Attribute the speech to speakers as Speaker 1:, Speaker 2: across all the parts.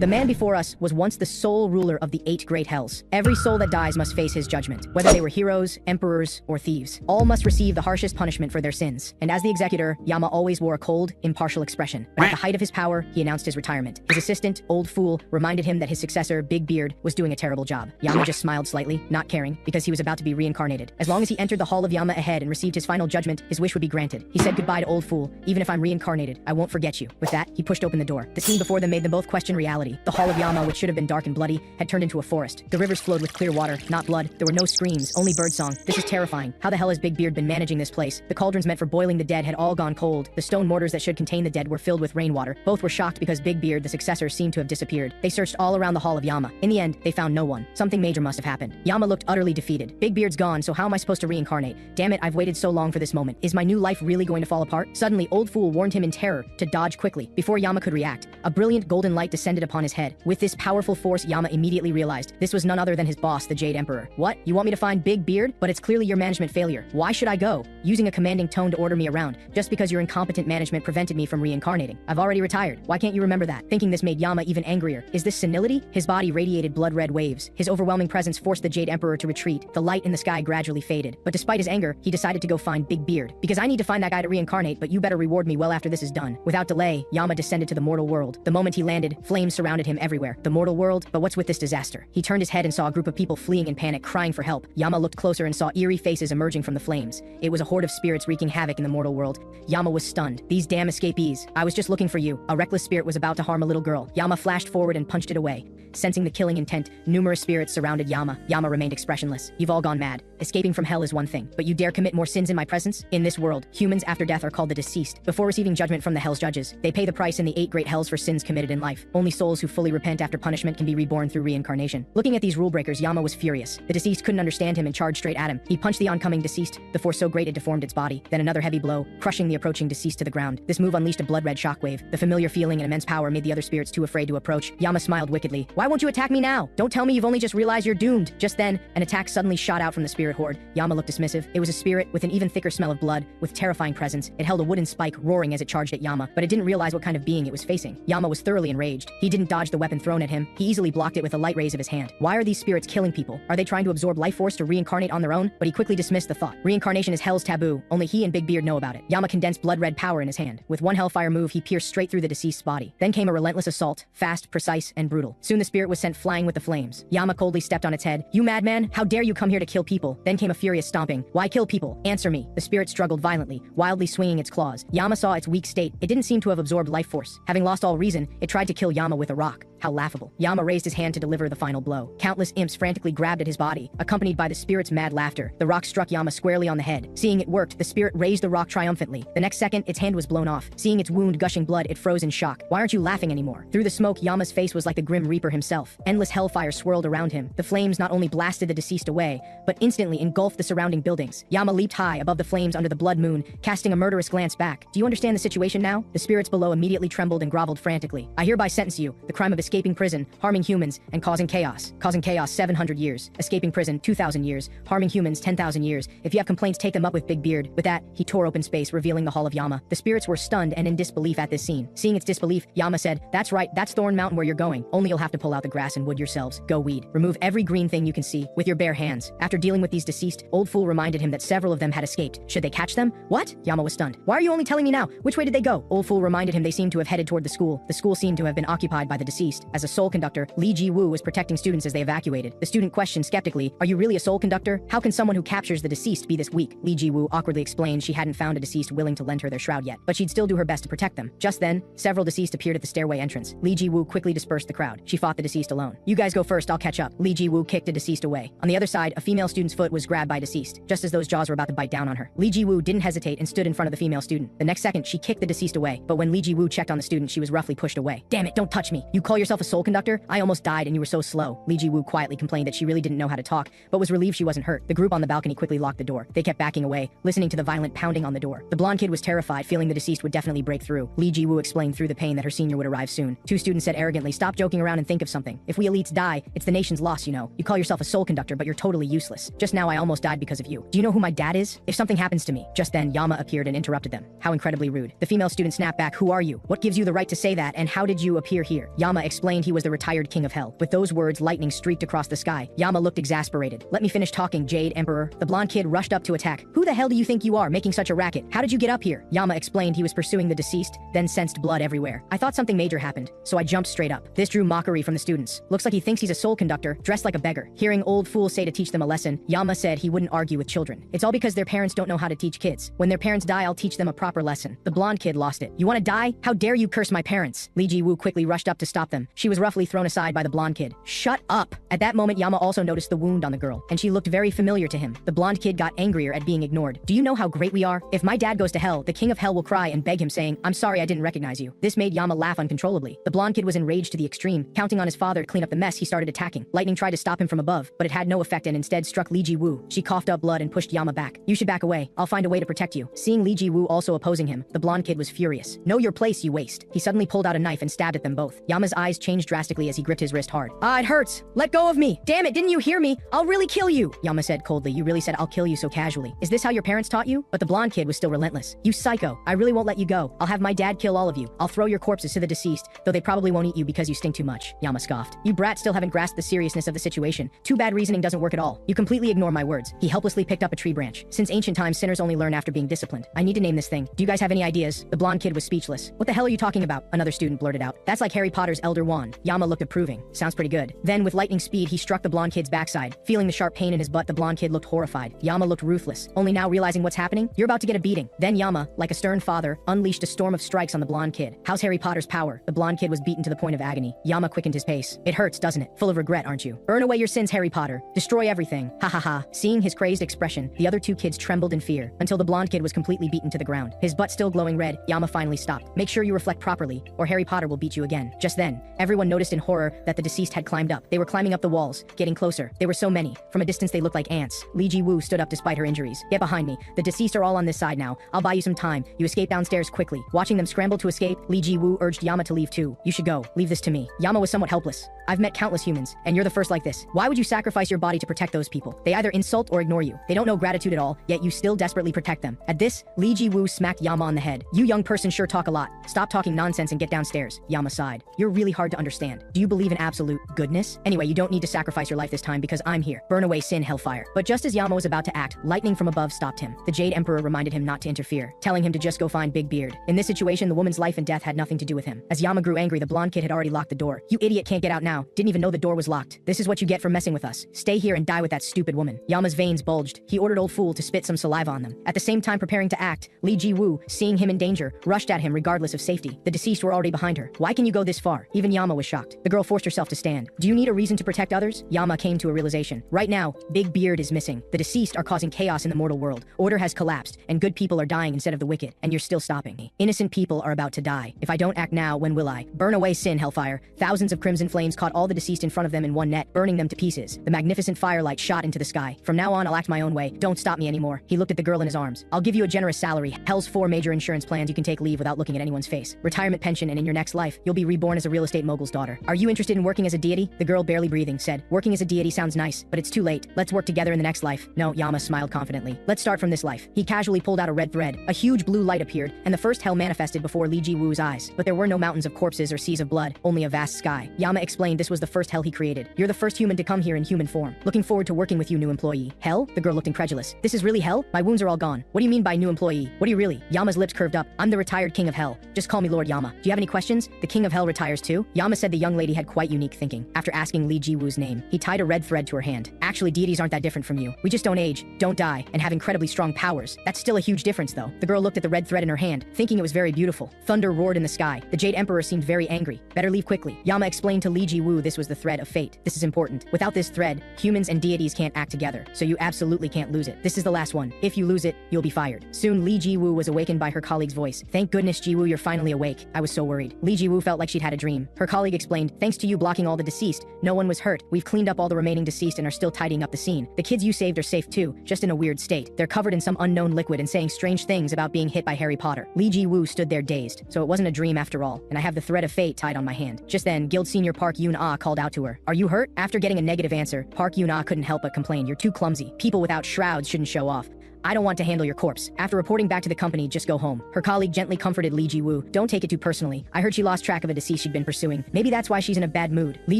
Speaker 1: The man before us was once the sole ruler of the 8 great hells. Every soul that dies must face his judgment, whether they were heroes, emperors, or thieves. All must receive the harshest punishment for their sins. And as the executor, Yama always wore a cold, impartial expression. But at the height of his power, he announced his retirement. His assistant, Old Fool, reminded him that his successor, Big Beard, was doing a terrible job. Yama just smiled slightly, not caring, because he was about to be reincarnated. As long as he entered the Hall of Yama ahead and received his final judgment, his wish would be granted. He said goodbye to Old Fool. Even if I'm reincarnated, I won't forget you. With that, he pushed open the door. The scene before them made them both question reality. The Hall of Yama, which should have been dark and bloody, had turned into a forest. The rivers flowed with clear water, not blood. There were no screams, only birdsong. This is terrifying. How the hell has Big Beard been managing this place? The cauldrons meant for boiling the dead had all gone cold. The stone mortars that should contain the dead were filled with rainwater. Both were shocked because Big Beard, the successor, seemed to have disappeared. They searched all around the Hall of Yama. In the end, they found no one. Something major must have happened. Yama looked utterly defeated. Big Beard's gone, so how am I supposed to reincarnate? Damn it, I've waited so long for this moment. Is my new life really going to fall apart? Suddenly, Old Fool warned him in terror to dodge quickly. Before Yama could react, a brilliant golden light descended upon his head. With this powerful force, Yama immediately realized this was none other than his boss, the Jade Emperor. What? You want me to find Big Beard? But it's clearly your management failure. Why should I go? Using a commanding tone to order me around, just because your incompetent management prevented me from reincarnating. I've already retired. Why can't you remember that? Thinking this made Yama even angrier. Is this senility? His body radiated blood-red waves. His overwhelming presence forced the Jade Emperor to retreat. The light in the sky gradually faded. But despite his anger, he decided to go find Big Beard. Because I need to find that guy to reincarnate, but you better reward me well after this is done. Without delay, Yama descended to the mortal world. The moment he landed, flames surrounded him everywhere. The mortal world? But what's with this disaster? He turned his head and saw a group of people fleeing in panic, crying for help. Yama looked closer and saw eerie faces emerging from the flames. It was a horde of spirits wreaking havoc in the mortal world. Yama was stunned. These damn escapees. I was just looking for you. A reckless spirit was about to harm a little girl. Yama flashed forward and punched it away. Sensing the killing intent, numerous spirits surrounded Yama. Yama remained expressionless. You've all gone mad. Escaping from hell is one thing, but you dare commit more sins in my presence? In this world, humans after death are called the deceased. Before receiving judgment from the hell's judges, they pay the price in the 8 great hells for sins committed in life. Only souls who fully repent after punishment can be reborn through reincarnation. Looking at these rule breakers, Yama was furious. The deceased couldn't understand him and charged straight at him. He punched the oncoming deceased, the force so great it deformed its body. Then another heavy blow, crushing the approaching deceased to the ground. This move unleashed a blood-red shockwave. The familiar feeling and immense power made the other spirits too afraid to approach. Yama smiled wickedly. Why won't you attack me now? Don't tell me you've only just realized you're doomed. Just then, an attack suddenly shot out from the spirit horde. Yama looked dismissive. It was a spirit with an even thicker smell of blood, with terrifying presence. It held a wooden spike, roaring as it charged at Yama, but it didn't realize what kind of being it was facing. Yama was thoroughly enraged. He didn't dodge the weapon thrown at him. He easily blocked it with the light rays of his hand. Why are these spirits killing people? Are they trying to absorb life force to reincarnate on their own? But he quickly dismissed the thought. Reincarnation is hell's taboo. Only he and Big Beard know about it. Yama condensed blood-red power in his hand. With one hellfire move, he pierced straight through the deceased's body. Then came a relentless assault, fast, precise, and brutal. Soon the spirit was sent flying with the flames. Yama coldly stepped on its head. You madman, how dare you come here to kill people? Then came a furious stomping. Why kill people? Answer me. The spirit struggled violently, wildly swinging its claws. Yama saw its weak state. It didn't seem to have absorbed life force. Having lost all reason, it tried to kill Yama with a rock. How laughable. Yama raised his hand to deliver the final blow. Countless imps frantically grabbed at his body, accompanied by the spirit's mad laughter. The rock struck Yama squarely on the head. Seeing it worked, the spirit raised the rock triumphantly. The next second, its hand was blown off. Seeing its wound gushing blood, it froze in shock. Why aren't you laughing anymore? Through the smoke, Yama's face was like the Grim Reaper himself. Endless hellfire swirled around him. The flames not only blasted the deceased away, but instantly engulfed the surrounding buildings. Yama leaped high above the flames under the blood moon, casting a murderous glance back. Do you understand the situation now? The spirits below immediately trembled and groveled frantically. I hereby sentence you, the crime of escaping prison, harming humans, and causing chaos. Causing chaos 700 years. Escaping prison 2,000 years. Harming humans 10,000 years. If you have complaints, take them up with Big Beard. With that, he tore open space, revealing the Hall of Yama. The spirits were stunned and in disbelief at this scene. Seeing its disbelief, Yama said, that's right, that's Thorn Mountain where you're going. Only you'll have to pull out the grass and wood yourselves. Go weed. Remove every green thing you can see with your bare hands. After dealing with these deceased, Old Fool reminded him that several of them had escaped. Should they catch them? What? Yama was stunned. Why are you only telling me now? Which way did they go? Old Fool reminded him they seemed to have headed toward the school. The school seemed to have been occupied by the deceased. As a soul conductor, Lee Ji-woo was protecting students as they evacuated. The student questioned skeptically, are you really a soul conductor? How can someone who captures the deceased be this weak? Lee Ji-woo awkwardly explained she hadn't found a deceased willing to lend her their shroud yet, but she'd still do her best to protect them. Just then, several deceased appeared at the stairway entrance. Lee Ji-woo quickly dispersed the crowd. She fought the deceased alone. You guys go first, I'll catch up. Lee Ji-woo kicked a deceased away. On the other side, a female student's foot was grabbed by deceased, just as those jaws were about to bite down on her. Lee Ji-woo didn't hesitate and stood in front of the female student. The next second, she kicked the deceased away, but when Lee Ji-woo checked on the student, she was roughly pushed away. Damn it, don't touch me. You call yourself a soul conductor? I almost died and you were so slow. Lee Ji-woo quietly complained that she really didn't know how to talk, but was relieved she wasn't hurt. The group on the balcony quickly locked the door. They kept backing away, listening to the violent pounding on the door. The blonde kid was terrified, feeling the deceased would definitely break through. Lee Ji-woo explained through the pain that her senior would arrive soon. Two students said arrogantly, stop joking around and think of something. If we elites die, it's the nation's loss, you know. You call yourself a soul conductor, but you're totally useless. Just now I almost died because of you. Do you know who my dad is? If something happens to me. Just then, Yama appeared and interrupted them. How incredibly rude. The female student snapped back, who are you? What gives you the right to say that, and how did you appear here? Yama explained explained he was the retired king of hell. With those words, lightning streaked across the sky. Yama looked exasperated. Let me finish talking, Jade Emperor. The blonde kid rushed up to attack. Who the hell do you think you are, making such a racket? How did you get up here? Yama explained he was pursuing the deceased, then sensed blood everywhere. I thought something major happened, so I jumped straight up. This drew mockery from the students. Looks like he thinks he's a soul conductor, dressed like a beggar. Hearing old fools say to teach them a lesson, Yama said he wouldn't argue with children. It's all because their parents don't know how to teach kids. When their parents die, I'll teach them a proper lesson. The blonde kid lost it. You want to die? How dare you curse my parents? Li Ji-woo quickly rushed up to stop them. She was roughly thrown aside by the blonde kid. Shut up! At that moment, Yama also noticed the wound on the girl, and she looked very familiar to him. The blonde kid got angrier at being ignored. Do you know how great we are? If my dad goes to hell, the king of hell will cry and beg him, saying, I'm sorry I didn't recognize you. This made Yama laugh uncontrollably. The blonde kid was enraged to the extreme. Counting on his father to clean up the mess, he started attacking. Lightning tried to stop him from above, but it had no effect and instead struck Li Ji-woo. She coughed up blood and pushed Yama back. You should back away. I'll find a way to protect you. Seeing Li Ji-woo also opposing him, the blonde kid was furious. Know your place, you waste. He suddenly pulled out a knife and stabbed at them both. Yama's eyes changed drastically as he gripped his wrist hard. Ah, it hurts. Let go of me. Damn it, didn't you hear me? I'll really kill you. Yama said coldly. You really said I'll kill you so casually. Is this how your parents taught you? But the blonde kid was still relentless. You psycho. I really won't let you go. I'll have my dad kill all of you. I'll throw your corpses to the deceased, though they probably won't eat you because you stink too much. Yama scoffed. You brats still haven't grasped the seriousness of the situation. Too bad reasoning doesn't work at all. You completely ignore my words. He helplessly picked up a tree branch. Since ancient times, sinners only learn after being disciplined. I need to name this thing. Do you guys have any ideas? The blonde kid was speechless. What the hell are you talking about? Another student blurted out. That's like Harry Potter's Elder Wand. Yama looked approving. Sounds pretty good. Then, with lightning speed, he struck the blonde kid's backside. Feeling the sharp pain in his butt, the blonde kid looked horrified. Yama looked ruthless. Only now realizing what's happening, you're about to get a beating. Then Yama, like a stern father, unleashed a storm of strikes on the blonde kid. How's Harry Potter's power? The blonde kid was beaten to the point of agony. Yama quickened his pace. It hurts, doesn't it? Full of regret, aren't you? Burn away your sins, Harry Potter. Destroy everything. Ha ha ha. Seeing his crazed expression, the other two kids trembled in fear, until the blonde kid was completely beaten to the ground. His butt still glowing red, Yama finally stopped. Make sure you reflect properly, or Harry Potter will beat you again. Just then, everyone noticed in horror that the deceased had climbed up. They were climbing up the walls, getting closer. There were so many. From a distance they looked like ants. Li Ji-woo stood up despite her injuries. Get behind me. The deceased are all on this side now. I'll buy you some time. You escape downstairs quickly. Watching them scramble to escape, Li Ji-woo urged Yama to leave too. You should go. Leave this to me. Yama was somewhat helpless. I've met countless humans, and you're the first like this. Why would you sacrifice your body to protect those people? They either insult or ignore you. They don't know gratitude at all, yet you still desperately protect them. At this, Li Ji-woo smacked Yama on the head. You young person sure talk a lot. Stop talking nonsense and get downstairs. Yama sighed. You're really hard to understand. Do you believe in absolute goodness? Anyway, you don't need to sacrifice your life this time because I'm here. Burn away sin, hellfire. But just as Yama was about to act, lightning from above stopped him. The Jade Emperor reminded him not to interfere, telling him to just go find Big Beard. In this situation, the woman's life and death had nothing to do with him. As Yama grew angry, the blonde kid had already locked the door. You idiot can't get out now. Didn't even know the door was locked. This is what you get for messing with us. Stay here and die with that stupid woman. Yama's veins bulged. He ordered old fool to spit some saliva on them. At the same time preparing to act, Li Ji-woo, seeing him in danger, rushed at him regardless of safety. The deceased were already behind her. Why can you go this far? Even Yama was shocked. The girl forced herself to stand. Do you need a reason to protect others? Yama came to a realization. Right now, Big Beard is missing. The deceased are causing chaos in the mortal world. Order has collapsed, and good people are dying instead of the wicked, and you're still stopping me. Innocent people are about to die. If I don't act now, when will I? Burn away sin, hellfire. Thousands of crimson flames caught all the deceased in front of them in one net, burning them to pieces. The magnificent firelight shot into the sky. From now on, I'll act my own way. Don't stop me anymore. He looked at the girl in his arms. I'll give you a generous salary. Hell's 4 major insurance plans you can take leave without looking at anyone's face. Retirement pension, and in your next life, you'll be reborn as a real estate mogul's daughter. Are you interested in working as a deity? The girl, barely breathing, said, working as a deity sounds nice, but it's too late. Let's work together in the next life. No, Yama smiled confidently. Let's start from this life. He casually pulled out a red thread. A huge blue light appeared, and the first hell manifested before Li Ji-woo's eyes. But there were no mountains of corpses or seas of blood, only a vast sky. Yama explained this was the first hell he created. You're the first human to come here in human form. Looking forward to working with you, new employee. Hell? The girl looked incredulous. This is really hell? My wounds are all gone. What do you mean by new employee? What do you really? Yama's lips curved up. I'm the retired king of hell. Just call me Lord Yama. Do you have any questions? The king of hell retires too? Yama said the young lady had quite unique thinking. After asking Li Ji-woo's name, he tied a red thread to her hand. Actually, deities aren't that different from you. We just don't age, don't die, and have incredibly strong powers. That's still a huge difference though. The girl looked at the red thread in her hand, thinking it was very beautiful. Thunder roared in the sky. The Jade Emperor seemed very angry. Better leave quickly. Yama explained to Li Ji-woo this was the thread of fate. This is important. Without this thread, humans and deities can't act together, so you absolutely can't lose it. This is the last one. If you lose it, you'll be fired. Soon, Li Ji-woo was awakened by her colleague's voice. Thank goodness, Ji-woo, you're finally awake. I was so worried. Li Ji-woo felt like she'd had a dream. Her colleague explained, thanks to you blocking all the deceased, no one was hurt. We've cleaned up all the remaining deceased and are still tidying up the scene. The kids you saved are safe too, just in a weird state. They're covered in some unknown liquid and saying strange things about being hit by Harry Potter. Li Ji-woo stood there dazed. So it wasn't a dream after all, and I have the thread of fate tied on my hand. Just then, Guild Senior Park Yoon-ah called out to her. Are you hurt? After getting a negative answer, Park Yoon-ah couldn't help but complain. You're too clumsy. People without shrouds shouldn't show off. I don't want to handle your corpse. After reporting back to the company, just go home. Her colleague gently comforted Li Ji-woo. Don't take it too personally. I heard she lost track of a deceased she'd been pursuing. Maybe that's why she's in a bad mood. Li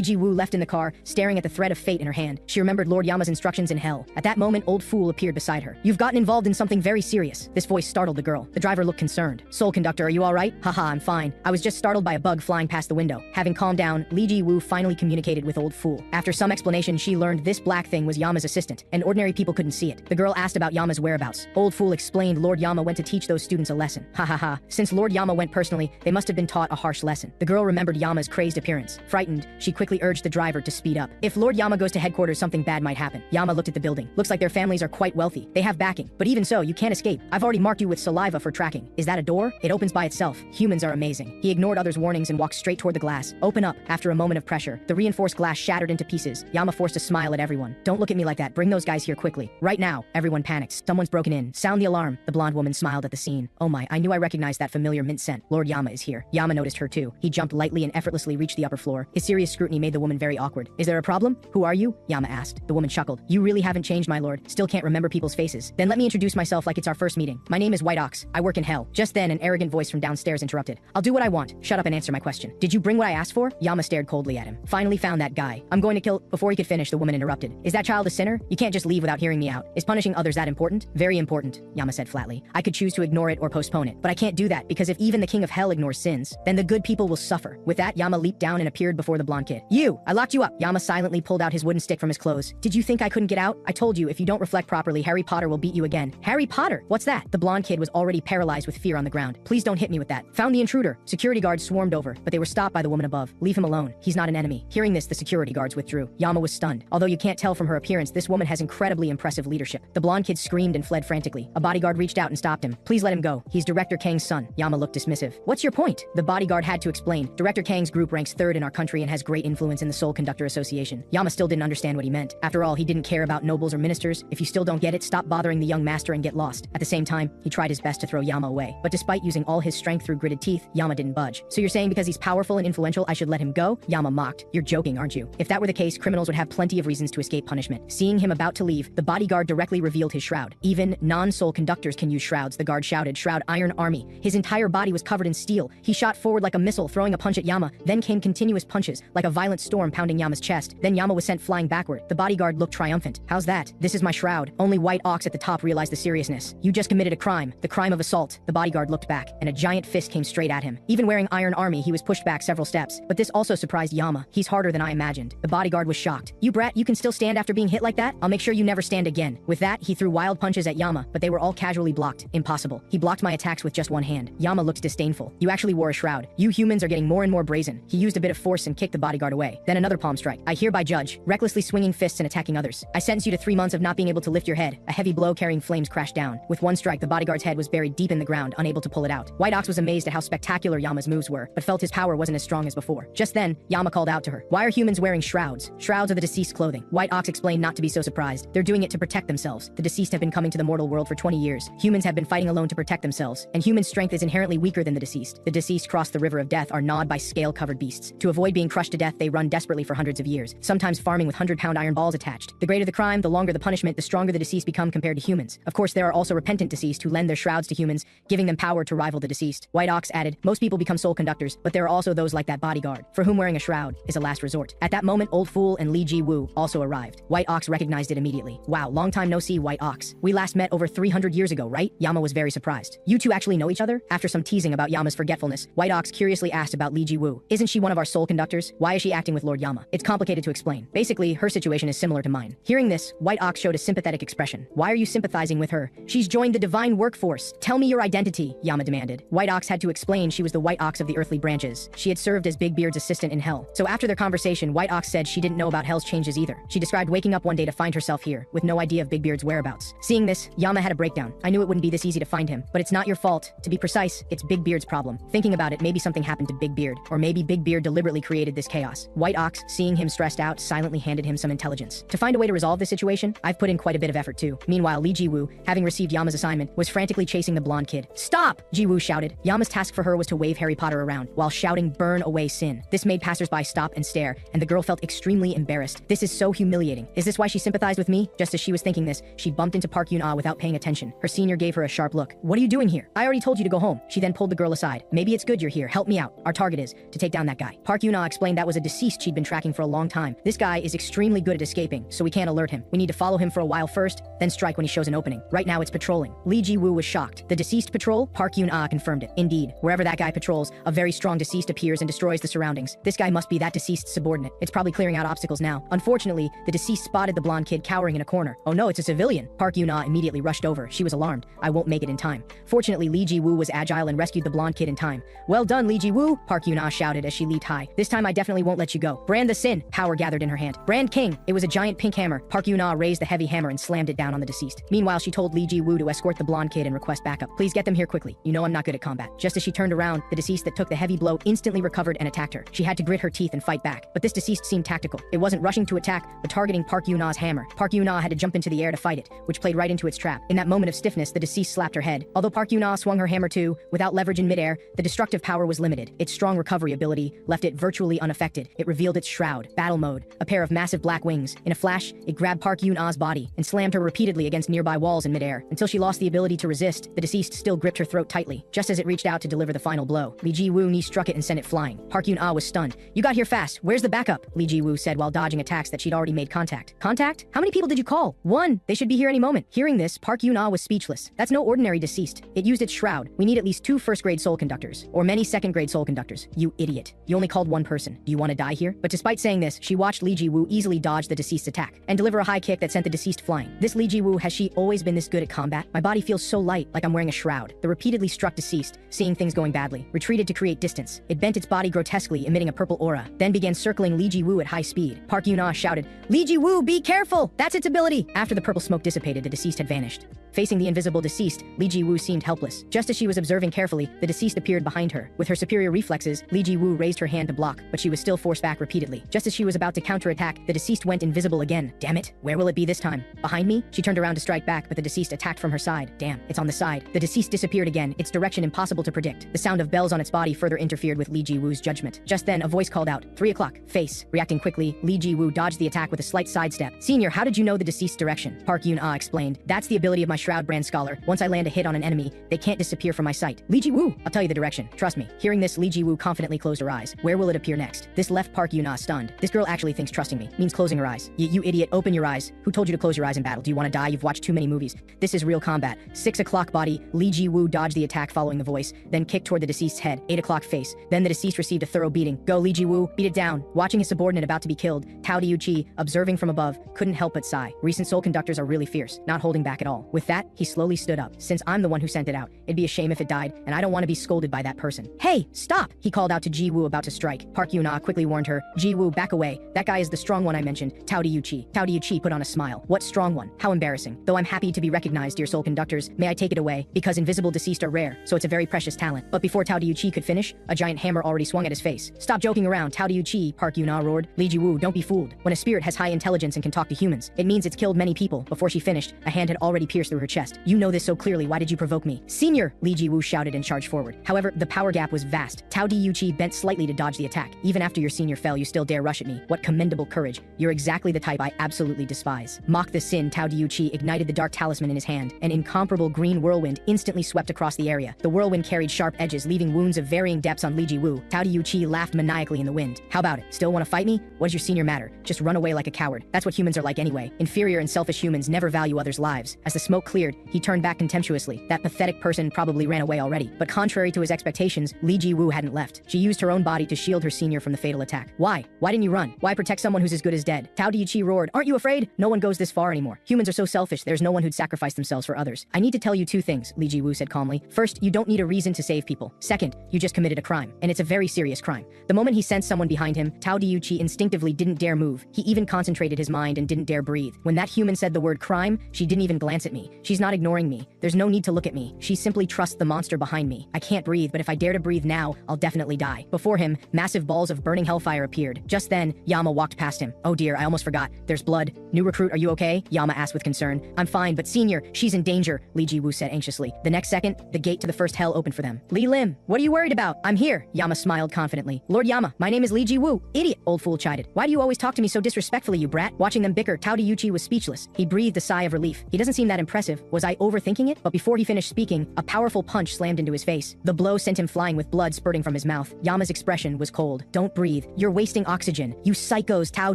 Speaker 1: Ji-woo left in the car, staring at the thread of fate in her hand. She remembered Lord Yama's instructions in hell. At that moment, old fool appeared beside her. You've gotten involved in something very serious. This voice startled the girl. The driver looked concerned. Soul conductor, are you alright? Haha, I'm fine. I was just startled by a bug flying past the window. Having calmed down, Li Ji-woo finally communicated with old fool. After some explanation, she learned this black thing was Yama's assistant, and ordinary people couldn't see it. The girl asked about Yama's whereabouts. Old fool explained Lord Yama went to teach those students a lesson. Ha ha ha. Since Lord Yama went personally, they must have been taught a harsh lesson. The girl remembered Yama's crazed appearance. Frightened, she quickly urged the driver to speed up. If Lord Yama goes to headquarters, something bad might happen. Yama looked at the building. Looks like their families are quite wealthy. They have backing. But even so, you can't escape. I've already marked you with saliva for tracking. Is that a door? It opens by itself. Humans are amazing. He ignored others' warnings and walked straight toward the glass. Open up. After a moment of pressure, the reinforced glass shattered into pieces. Yama forced a smile at everyone. Don't look at me like that. Bring those guys here quickly. Right now. Everyone panics. Someone's broken in. Sound the alarm. The blonde woman smiled at the scene. Oh my, I knew I recognized that familiar mint scent. Lord Yama is here. Yama noticed her too. He jumped lightly and effortlessly reached the upper floor. His serious scrutiny made the woman very awkward. Is there a problem? Who are you? Yama asked. The woman chuckled. You really haven't changed, my lord. Still can't remember people's faces. Then let me introduce myself like it's our first meeting. My name is White Ox. I work in hell. Just then, an arrogant voice from downstairs interrupted. I'll do what I want. Shut up and answer my question. Did you bring what I asked for? Yama stared coldly at him. Finally found that guy. I'm going to kill. Before he could finish, the woman interrupted. Is that child a sinner? You can't just leave without hearing me out. Is punishing others that important? Very important, Yama said flatly. I could choose to ignore it or postpone it, but I can't do that because if even the king of hell ignores sins, then the good people will suffer. With that, Yama leaped down and appeared before the blonde kid. You! I locked you up! Yama silently pulled out his wooden stick from his clothes. Did you think I couldn't get out? I told you, if you don't reflect properly, Harry Potter will beat you again. Harry Potter? What's that? The blonde kid was already paralyzed with fear on the ground. Please don't hit me with that. Found the intruder. Security guards swarmed over, but they were stopped by the woman above. Leave him alone. He's not an enemy. Hearing this, the security guards withdrew. Yama was stunned. Although you can't tell from her appearance, this woman has incredibly impressive leadership. The blonde kid screamed and fled frantically. A bodyguard reached out and stopped him. Please let him go. He's Director Kang's son. Yama looked dismissive. What's your point? The bodyguard had to explain. Director Kang's group ranks third in our country and has great influence in the Soul Conductor Association. Yama still didn't understand what he meant. After all, he didn't care about nobles or ministers. If you still don't get it, stop bothering the young master and get lost. At the same time, he tried his best to throw Yama away. But despite using all his strength through gritted teeth, Yama didn't budge. So you're saying because he's powerful and influential, I should let him go? Yama mocked. You're joking, aren't you? If that were the case, criminals would have plenty of reasons to escape punishment. Seeing him about to leave, the bodyguard directly revealed his shroud. Even non-soul conductors can use shrouds, the guard shouted. Shroud Iron Army. His entire body was covered in steel. He shot forward like a missile, throwing a punch at Yama. Then came continuous punches, like a violent storm pounding Yama's chest. Then Yama was sent flying backward. The bodyguard looked triumphant. How's that? This is my shroud. Only White Ox at the top realized the seriousness. You just committed a crime. The crime of assault. The bodyguard looked back, and a giant fist came straight at him. Even wearing Iron Army, he was pushed back several steps. But this also surprised Yama. He's harder than I imagined. The bodyguard was shocked. You brat, you can still stand after being hit like that? I'll make sure you never stand again. With that, he threw wild punches at Yama, but they were all casually blocked. Impossible. He blocked my attacks with just one hand. Yama looked disdainful. You actually wore a shroud. You humans are getting more and more brazen. He used a bit of force and kicked the bodyguard away. Then another palm strike. I hereby judge. Recklessly swinging fists and attacking others. I sentence you to 3 months of not being able to lift your head. A heavy blow carrying flames crashed down. With one strike, the bodyguard's head was buried deep in the ground, unable to pull it out. White Ox was amazed at how spectacular Yama's moves were, but felt his power wasn't as strong as before. Just then, Yama called out to her. Why are humans wearing shrouds? Shrouds are the deceased clothing. White Ox explained not to be so surprised. They're doing it to protect themselves. The deceased have been coming to the mortal world for 20 years. Humans have been fighting alone to protect themselves, and human strength is inherently weaker than the deceased. The deceased cross the river of death are gnawed by scale-covered beasts. To avoid being crushed to death, they run desperately for hundreds of years, sometimes farming with 100-pound iron balls attached. The greater the crime, the longer the punishment, the stronger the deceased become compared to humans. Of course, there are also repentant deceased who lend their shrouds to humans, giving them power to rival the deceased. White Ox added, most people become soul conductors, but there are also those like that bodyguard, for whom wearing a shroud is a last resort. At that moment, Old Fool and Li Ji-woo also arrived. White Ox recognized it immediately. Wow, long time no see, White Ox. We last met over 300 years ago, right? Yama was very surprised. You two actually know each other? After some teasing about Yama's forgetfulness, White Ox curiously asked about Li Ji-woo. Isn't she one of our soul conductors? Why is she acting with Lord Yama? It's complicated to explain. Basically, her situation is similar to mine. Hearing this, White Ox showed a sympathetic expression. Why are you sympathizing with her? She's joined the divine workforce. Tell me your identity, Yama demanded. White Ox had to explain she was the White Ox of the earthly branches. She had served as Big Beard's assistant in Hell. So after their conversation, White Ox said she didn't know about Hell's changes either. She described waking up one day to find herself here, with no idea of Big Beard's whereabouts. Seeing this, Yama had a breakdown. I knew it wouldn't be this easy to find him, but it's not your fault. To be precise, it's Big Beard's problem. Thinking about it, maybe something happened to Big Beard, or maybe Big Beard deliberately created this chaos. White Ox, seeing him stressed out, silently handed him some intelligence. To find a way to resolve this situation, I've put in quite a bit of effort too. Meanwhile, Li Ji-woo, having received Yama's assignment, was frantically chasing the blonde kid. Stop! Ji-woo shouted. Yama's task for her was to wave Harry Potter around, while shouting, burn away sin. This made passersby stop and stare, and the girl felt extremely embarrassed. This is so humiliating. Is this why she sympathized with me? Just as she was thinking this, she bumped into Park Yun-ah without paying attention. Her senior gave her a sharp look. What are you doing here? I already told you to go home. She then pulled the girl aside. Maybe it's good you're here. Help me out. Our target is to take down that guy. Park Yun-ah explained that was a deceased she'd been tracking for a long time. This guy is extremely good at escaping, so we can't alert him. We need to follow him for a while first, then strike when he shows an opening. Right now it's patrolling. Lee Ji-woo was shocked. The deceased patrol? Park Yun-ah confirmed it. Indeed, wherever that guy patrols, a very strong deceased appears and destroys the surroundings. This guy must be that deceased's subordinate. It's probably clearing out obstacles now. Unfortunately, the deceased spotted the blonde kid cowering in a corner. Oh no, it's a civilian. Park Yun-ah immediately rushed over. She was alarmed. I won't make it in time. Fortunately, Lee Ji-woo was agile and rescued the blonde kid in time. Well done, Lee Ji-woo, Park Yun-ah shouted as she leaped high. This time I definitely won't let you go. Brand the sin. Power gathered in her hand. Brand King. It was a giant pink hammer. Park Yun-ah raised the heavy hammer and slammed it down on the deceased. Meanwhile, she told Lee Ji-woo to escort the blonde kid and request backup. Please get them here quickly. You know I'm not good at combat. Just as she turned around, the deceased that took the heavy blow instantly recovered and attacked her. She had to grit her teeth and fight back. But this deceased seemed tactical. It wasn't rushing to attack, but targeting Park Yun-ah's hammer. Park Yun-ah had to jump into the air to fight it, which played right into its trap. In that moment of stiffness, the deceased slapped her head. Although Park Yun-ah swung her hammer too, without leverage in midair, the destructive power was limited. Its strong recovery ability left it virtually unaffected. It revealed its shroud, battle mode, a pair of massive black wings. In a flash, it grabbed Park Yun-ah's body and slammed her repeatedly against nearby walls in midair. Until she lost the ability to resist, the deceased still gripped her throat tightly. Just as it reached out to deliver the final blow, Lee Ji-woo knee struck it and sent it flying. Park Yun-ah was stunned. You got here fast. Where's the backup? Lee Ji-woo said while dodging attacks that she'd already made contact. Contact? How many people did you call? One. They should be here any moment. Hearing this, Park Yun-ah was speechless. That's no ordinary deceased. It used its shroud. We need at least 2 first-grade soul conductors, or many second-grade soul conductors. You idiot. You only called one person. Do you want to die here? But despite saying this, she watched Lee Ji-woo easily dodge the deceased's attack and deliver a high kick that sent the deceased flying. This Lee Ji-woo, has she always been this good at combat? My body feels so light, like I'm wearing a shroud. The repeatedly struck deceased, seeing things going badly, retreated to create distance. It bent its body grotesquely, emitting a purple aura, then began circling Lee Ji-woo at high speed. Park Yun-ah shouted, Lee Ji-woo, be careful! That's its ability! After the purple smoke dissipated, the deceased had vanished. Facing the invisible deceased, Lee Ji-woo seemed helpless. Just as she was observing carefully, the deceased appeared behind her. With her superior reflexes, Lee Ji-woo raised her hand to block, but she was still forced back repeatedly. Just as she was about to counterattack, the deceased went invisible again. Damn it, where will it be this time? Behind me? She turned around to strike back, but the deceased attacked from her side. Damn, it's on the side. The deceased disappeared again, its direction impossible to predict. The sound of bells on its body further interfered with Lee Ji-woo's judgment. Just then, a voice called out, 3 o'clock, face. Reacting quickly, Lee Ji-woo dodged the attack with a slight sidestep. Senior, how did you know the deceased's direction? Park Yun-ah explained. That's the ability of my Shroud Brand Scholar. Once I land a hit on an enemy, they can't disappear from my sight. Lee Ji-woo, I'll tell you the direction. Trust me. Hearing this, Lee Ji-woo confidently closed her eyes. Where will it appear next? This left Park Yun-ah stunned. This girl actually thinks trusting me means closing her eyes. You idiot, open your eyes. Who told you to close your eyes in battle? Do you want to die? You've watched too many movies. This is real combat. 6 o'clock body, Lee Ji-woo dodged the attack following the voice, then kicked toward the deceased's head. 8 o'clock face. Then the deceased received a thorough beating. Go Lee Ji-woo, beat it down. Watching his subordinate about to be killed, Tao Diu-chi, observing from above, couldn't help but sigh. Recent soul conductors are really fierce, not holding back at all. With that, he slowly stood up. Since I'm the one who sent it out, it'd be a shame if it died, and I don't want to be scolded by that person. Hey, stop! He called out to Ji-woo about to strike. Park Yun-ah quickly warned her. Ji-woo, back away. That guy is the strong one I mentioned, Tao Diu-chi. Tao Diu-chi put on a smile. What strong one? How embarrassing. Though I'm happy to be recognized, dear soul conductors, may I take it away? Because invisible deceased are rare, so it's a very precious talent. But before Tao Diu-chi could finish, a giant hammer already swung at his face. Stop joking around, Tao Diu-chi, Park Yun-ah roared. Lee Ji-woo, don't be fooled. When a spirit has high intelligence and can talk to humans, it means it's killed many people. Before she finished, a hand had already pierced through her chest. You know this so clearly, why did you provoke me? Senior! Lee Ji-woo shouted and charged forward. However, the power gap was vast. Tao Diu-chi bent slightly to dodge the attack. Even after your senior fell, you still dare rush at me. What commendable courage. You're exactly the type I absolutely despise. Mock the sin, Tao Diu-chi ignited the dark talisman in his hand. An incomparable green whirlwind instantly swept across the area. The whirlwind carried sharp edges, leaving wounds of varying depths on Lee Ji-woo. Tao Diu-chi laughed maniacally in the wind. How about it? Still want to fight me? What does your senior matter? Just run away like a coward. That's what humans are like anyway. Inferior and selfish humans never value others' lives. As the smoke cleared, he turned back contemptuously. That pathetic person probably ran away already. But contrary to his expectations, Lee Ji-woo hadn't left. She used her own body to shield her senior from the fatal attack. Why? Why didn't you run? Why protect someone who's as good as dead? Tao Diu-chi roared. Aren't you afraid? No one goes this far anymore. Humans are so selfish, there's no one who'd sacrifice themselves for others. I need to tell you 2 things, Lee Ji-woo said calmly. First, you don't need a reason to save people. Second, you just committed a crime. And it's a very serious crime. The moment he sensed someone behind him, Tao Diu-chi instinctively didn't dare move. He even concentrated his mind and didn't dare breathe. When that human said the word crime, she didn't even glance at me. She's not ignoring me. There's no need to look at me. She simply trusts the monster behind me. I can't breathe, but if I dare to breathe now, I'll definitely die. Before him, massive balls of burning hellfire appeared. Just then, Yama walked past him. Oh dear, I almost forgot. There's blood. New recruit, are you okay? Yama asked with concern. I'm fine, but senior, she's in danger, Lee Ji-woo said anxiously. The next second, the gate to the first hell opened for them. Lee Lim, what are you worried about? I'm here, Yama smiled confidently. Lord Yama, my name is Lee Ji-woo. Idiot, old fool chided. Why do you always talk to me so disrespectfully, you brat? Watching them bicker, Tao Diu-chi was speechless. He breathed a sigh of relief. life. He doesn't seem that impressive. Was I overthinking it? But before he finished speaking, a powerful punch slammed into his face. The blow sent him flying with blood spurting from his mouth. Yama's expression was cold. Don't breathe. You're wasting oxygen. You psychos. Tao